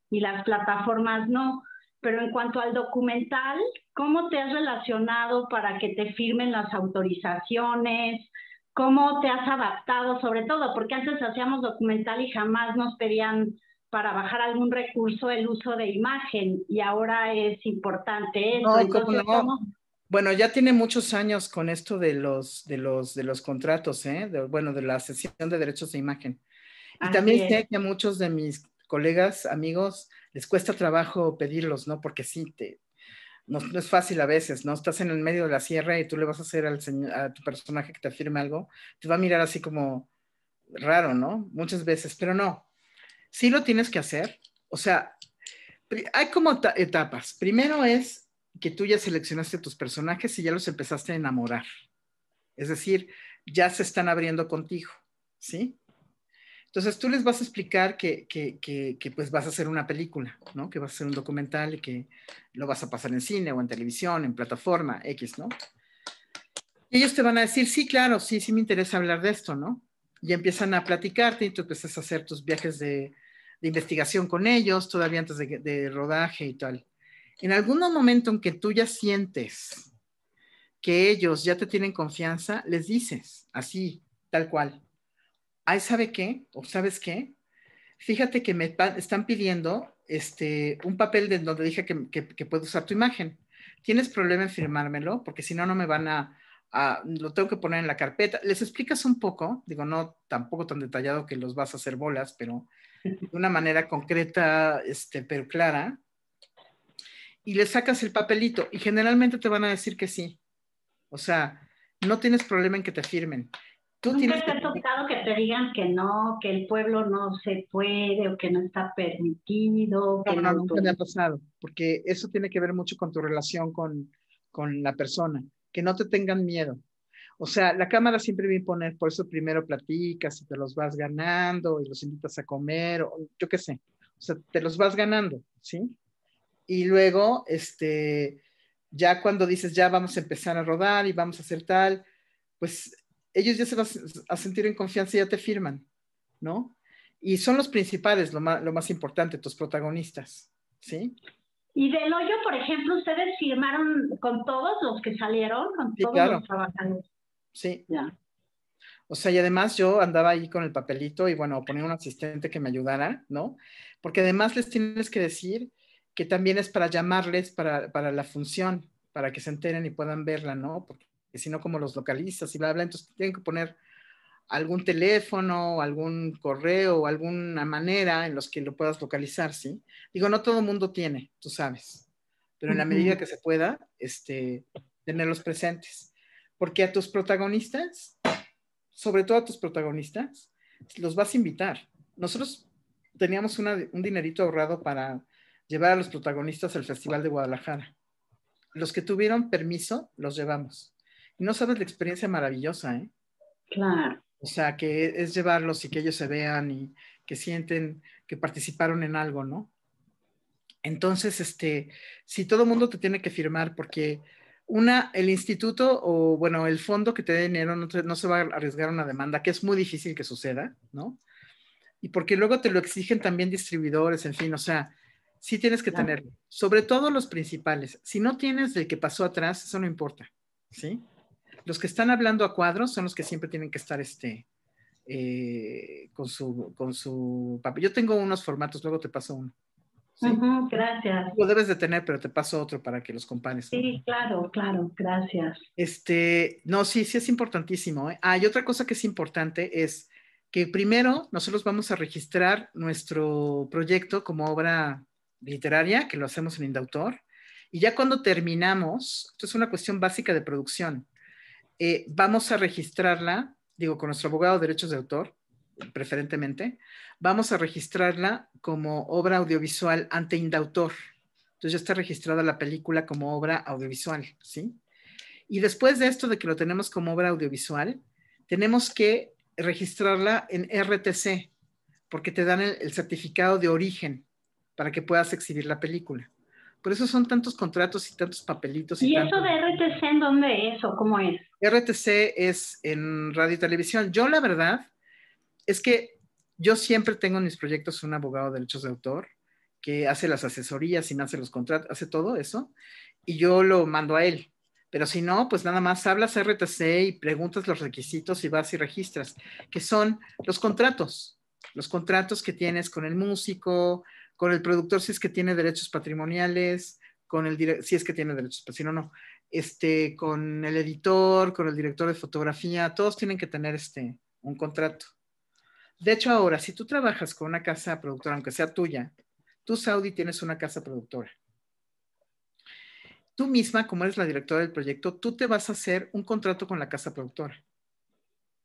y las plataformas no? Pero en cuanto al documental, ¿cómo te has relacionado para que te firmen las autorizaciones? ¿Cómo te has adaptado sobre todo? Porque antes hacíamos documental y jamás nos pedían para bajar algún recurso el uso de imagen, y ahora es importante eso. No, Entonces, ¿cómo no? Bueno, ya tiene muchos años con esto de los contratos, ¿eh? Bueno, de la cesión de derechos de imagen. Y también sé que a muchos de mis colegas, amigos, les cuesta trabajo pedirlos, ¿no? Porque sí, no es fácil a veces, ¿no? Estás en el medio de la sierra y tú le vas a hacer a tu personaje que te firme algo, te va a mirar así como raro, ¿no? Muchas veces, pero no. Sí lo tienes que hacer. O sea, hay como etapas. Primero es que tú ya seleccionaste tus personajes y ya los empezaste a enamorar. Es decir, ya se están abriendo contigo, ¿sí? Entonces tú les vas a explicar que pues vas a hacer una película, ¿no? Que vas a hacer un documental y que lo vas a pasar en cine o en televisión, en plataforma, X, ¿no? Y ellos te van a decir, sí, claro, sí me interesa hablar de esto, ¿no? Y empiezan a platicarte y tú empiezas a hacer tus viajes de investigación con ellos, todavía antes de rodaje y tal. En algún momento en que tú ya sientes que ellos ya te tienen confianza, les dices, así, tal cual. Ay, ¿sabe qué? ¿O sabes qué? Fíjate que me están pidiendo un papel de donde dije que puedo usar tu imagen. ¿Tienes problema en firmármelo? Porque si no, no me van lo tengo que poner en la carpeta. Les explicas un poco, digo, no tampoco tan detallado que los vas a hacer bolas, pero de una manera concreta, pero clara, y le sacas el papelito y generalmente te van a decir que sí. O sea, no tienes problema en que te firmen. Nunca te ha tocado que te digan que no, que el pueblo no se puede o que no está permitido. No, nunca me ha pasado, porque eso tiene que ver mucho con tu relación con la persona, que no te tengan miedo. O sea, la cámara siempre va a imponer, por eso primero platicas y te los vas ganando y los invitas a comer, o yo qué sé. O sea, te los vas ganando, ¿sí? Y luego, ya cuando dices, ya vamos a empezar a rodar y vamos a hacer tal, pues ellos ya se van a sentir en confianza y ya te firman, ¿no? Y son los principales, lo más importante, tus protagonistas, ¿sí? Y del Hoyo, por ejemplo, ¿ustedes firmaron con todos los que salieron? ¿Con sí, todos claro. los trabajadores? Sí. Ya. O sea, y además yo andaba ahí con el papelito y bueno, ponía un asistente que me ayudara, ¿no? Porque además les tienes que decir que también es para llamarles para la función, para que se enteren y puedan verla, ¿no? Porque si no, como los localizas y bla, bla, entonces tienen que poner algún teléfono, algún correo o alguna manera en los que lo puedas localizar, ¿sí? Digo, no todo el mundo tiene, tú sabes, pero en la medida que se pueda, tenerlos presentes. Porque a tus protagonistas, sobre todo a tus protagonistas, los vas a invitar. Nosotros teníamos un dinerito ahorrado para llevar a los protagonistas al Festival de Guadalajara. Los que tuvieron permiso, los llevamos. Y no sabes la experiencia maravillosa, ¿eh? Claro. O sea, que es llevarlos y que ellos se vean y que sienten que participaron en algo, ¿no? Entonces, si todo el mundo te tiene que firmar, porque el instituto o, bueno, el fondo que te dé dinero no se va a arriesgar a una demanda, que es muy difícil que suceda, ¿no? Y porque luego te lo exigen también distribuidores, en fin, o sea, sí tienes que tenerlo. Sobre todo los principales. Si no tienes el que pasó atrás, eso no importa, ¿sí? Los que están hablando a cuadros son los que siempre tienen que estar con su papel. Yo tengo unos formatos, luego te paso uno. ¿Sí? Gracias. Lo debes de tener, pero te paso otro para que los compares, ¿no? Sí, claro, gracias. No, sí es importantísimo, ¿eh? Y otra cosa que es importante es que primero nosotros vamos a registrar nuestro proyecto como obra literaria, que lo hacemos en Indautor, y ya cuando terminamos, esto es una cuestión básica de producción, vamos a registrarla, digo, con nuestro abogado de derechos de autor, preferentemente, vamos a registrarla como obra audiovisual ante Indautor. Entonces ya está registrada la película como obra audiovisual, ¿sí? Y después de esto de que lo tenemos como obra audiovisual, tenemos que registrarla en RTC, porque te dan el certificado de origen para que puedas exhibir la película. Por eso son tantos contratos y tantos papelitos. ¿Y eso de RTC en dónde es o cómo es? RTC es en radio y televisión. Yo, la verdad, es que yo siempre tengo en mis proyectos un abogado de derechos de autor que hace las asesorías y me hace los contratos, hace todo eso, y yo lo mando a él. Pero si no, pues nada más hablas a RTC y preguntas los requisitos y vas y registras, que son los contratos que tienes con el músico, con el productor si es que tiene derechos patrimoniales, si es que tiene derechos, pues si no, no, con el editor, con el director de fotografía, todos tienen que tener un contrato. De hecho, ahora, si tú trabajas con una casa productora, aunque sea tuya, tú, Saudi, tienes una casa productora. Tú misma, como eres la directora del proyecto, tú te vas a hacer un contrato con la casa productora.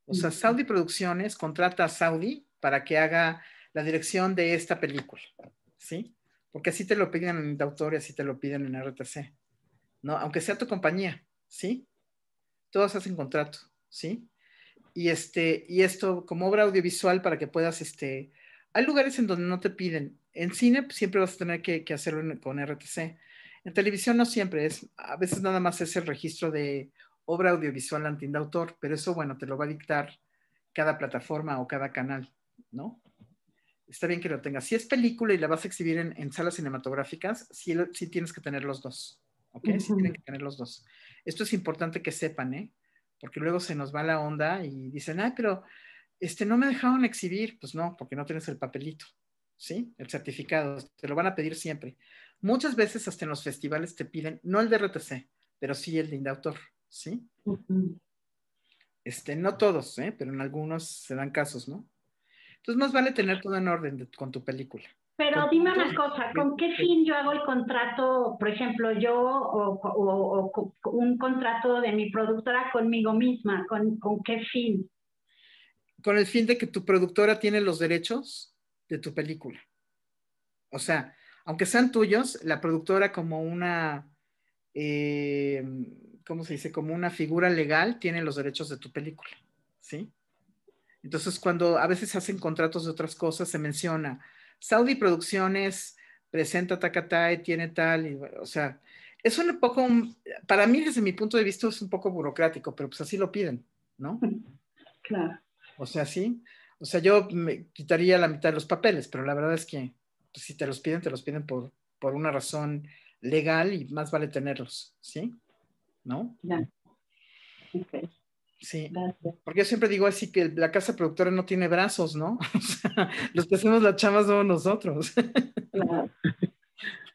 O sea, Saudi Producciones contrata a Saudi para que haga la dirección de esta película, ¿sí? Porque así te lo piden en Indautor y así te lo piden en RTC, ¿no? Aunque sea tu compañía, ¿sí? Todos hacen contrato, ¿sí? Y esto como obra audiovisual para que puedas, hay lugares en donde no te piden. En cine pues, siempre vas a tener que hacerlo con RTC. En televisión no siempre es, a veces nada más es el registro de obra audiovisual anti-indautor, pero eso, bueno, te lo va a dictar cada plataforma o cada canal, ¿no? Está bien que lo tengas. Si es película y la vas a exhibir en salas cinematográficas, sí tienes que tener los dos, ¿ok? Sí tienen que tener los dos. Esto es importante que sepan, ¿eh? Porque luego se nos va la onda y dicen, ay, pero no me dejaron exhibir. Pues no, porque no tienes el papelito, ¿sí? El certificado, te lo van a pedir siempre. Muchas veces hasta en los festivales te piden, no el de RTC, pero sí el de Indautor, ¿sí? No todos, pero en algunos se dan casos, ¿no? Entonces más vale tener todo en orden con tu película. Pero dime una cosa, ¿con qué fin yo hago el contrato, por ejemplo, yo o un contrato de mi productora conmigo misma? ¿Con qué fin? Con el fin de que tu productora tiene los derechos de tu película. O sea, aunque sean tuyos, la productora como una, ¿cómo se dice? Como una figura legal tiene los derechos de tu película, ¿sí? Entonces, cuando a veces hacen contratos de otras cosas, se menciona, Saudi Producciones presenta Tacatae, tiene tal, y, o sea, es un poco, para mí desde mi punto de vista es un poco burocrático, pero pues así lo piden, ¿no? Claro. O sea, sí. O sea, yo me quitaría la mitad de los papeles, pero la verdad es que pues, si te los piden por una razón legal y más vale tenerlos, ¿sí? ¿No? Ya. Okay. Sí. Gracias. Porque yo siempre digo así que la casa productora no tiene brazos, ¿no? O sea, los que hacemos la chamba somos nosotros. Claro.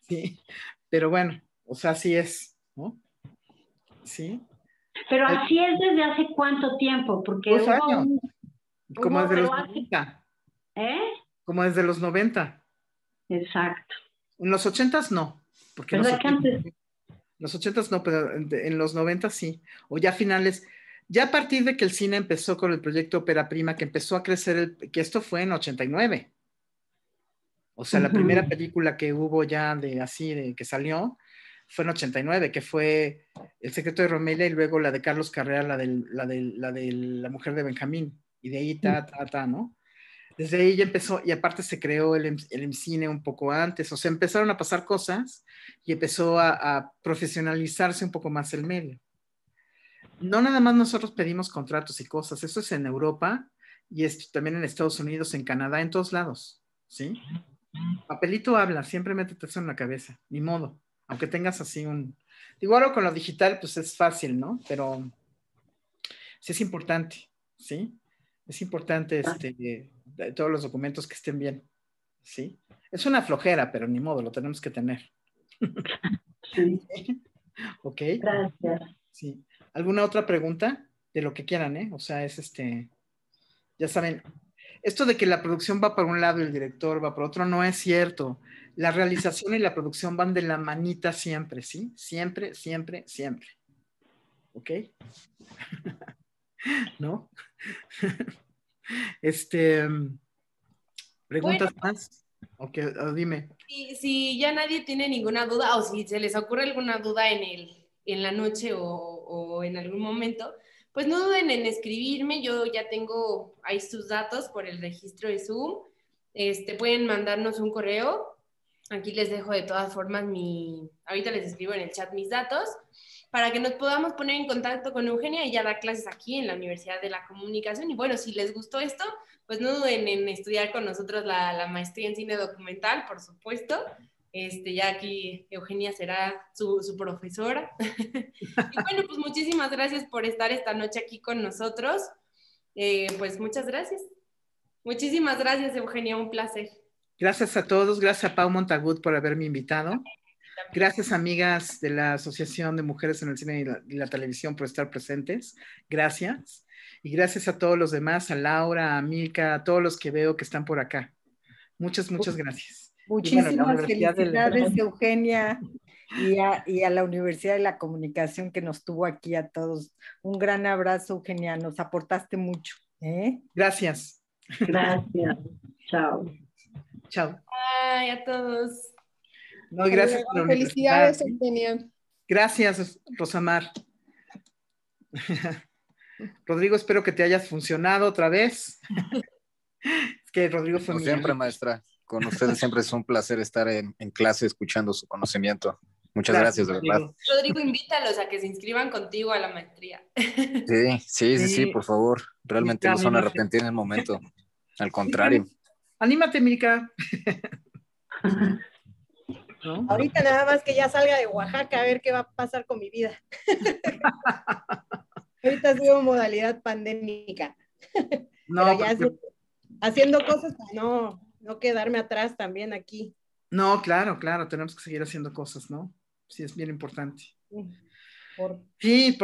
Sí. Pero bueno, o sea, así es, ¿no? Sí. Pero así es desde hace cuánto tiempo, porque 2 años. Como desde los 90. Como desde los 90. Exacto. En los 80s no. Porque en los 80s no, pero en los 90 sí. O ya finales. Ya a partir de que el cine empezó con el proyecto Ópera Prima, que empezó a crecer, que esto fue en 89. O sea, la primera película que hubo ya de que salió fue en 89, que fue El secreto de Romelia y luego la de Carlos Carrera, la de la mujer de Benjamín. Y de ahí, ¿no? Desde ahí ya empezó, y aparte se creó el cine un poco antes, o sea, empezaron a pasar cosas y empezó a profesionalizarse un poco más el medio. No nada más nosotros pedimos contratos y cosas, eso es en Europa y es también en Estados Unidos, en Canadá, en todos lados, ¿sí? Papelito habla, siempre métete eso en la cabeza, ni modo, aunque tengas así digo, ahora con lo digital pues es fácil, ¿no? Pero sí es importante, ¿sí? Es importante todos los documentos que estén bien, ¿sí? Es una flojera, pero ni modo, lo tenemos que tener. Sí. ¿Ok? Gracias. Sí. ¿Alguna otra pregunta? De lo que quieran, ¿eh? O sea, es ya saben, esto de que la producción va por un lado y el director va por otro no es cierto. La realización y la producción van de la manita siempre, ¿sí? Siempre, siempre, siempre. ¿Ok? ¿No? ¿Preguntas más? Ok, dime. Si ya nadie tiene ninguna duda o si se les ocurre alguna duda en la noche o en algún momento, pues no duden en escribirme. Yo ya tengo ahí sus datos por el registro de Zoom. Pueden mandarnos un correo Aquí les dejo de todas formas ahorita les escribo en el chat mis datos, para que nos podamos poner en contacto con Eugenia. Ella da clases aquí en la Universidad de la Comunicación. Y bueno, si les gustó esto, pues no duden en estudiar con nosotros la maestría en cine documental, por supuesto. Ya aquí Eugenia será su profesora. Y bueno, pues muchísimas gracias por estar esta noche aquí con nosotros. Pues muchas gracias. Muchísimas gracias, Eugenia, un placer. Gracias a todos, gracias a Pau Montagut por haberme invitado. Gracias, amigas de la Asociación de Mujeres en el Cine y la Televisión, por estar presentes. Gracias. Y gracias a todos los demás, a Laura, a Milka, a todos los que veo que están por acá. Muchas gracias. Muchísimas felicidades, Eugenia, y a la Universidad de la Comunicación que nos tuvo aquí a todos. Un gran abrazo, Eugenia, nos aportaste mucho. Gracias. Gracias. Chao. Chao. Ay, a todos. No, gracias por la Felicidades, Eugenia. Gracias, Rosamar. Rodrigo, espero que te hayas funcionado otra vez. Es que Rodrigo fue Como siempre, maestra. Con ustedes siempre es un placer estar en clase escuchando su conocimiento. Muchas gracias, de verdad. Rodrigo, invítalos a que se inscriban contigo a la maestría. Sí, por favor. Realmente no son arrepentir en el momento. Al contrario. Anímate, Milka. ¿No? Ahorita nada más que ya salga de Oaxaca a ver qué va a pasar con mi vida. Ahorita estoy en modalidad pandémica. No, pero ya haciendo cosas para no quedarme atrás también aquí. No, claro, tenemos que seguir haciendo cosas, ¿no? Sí, es bien importante. Sí, porque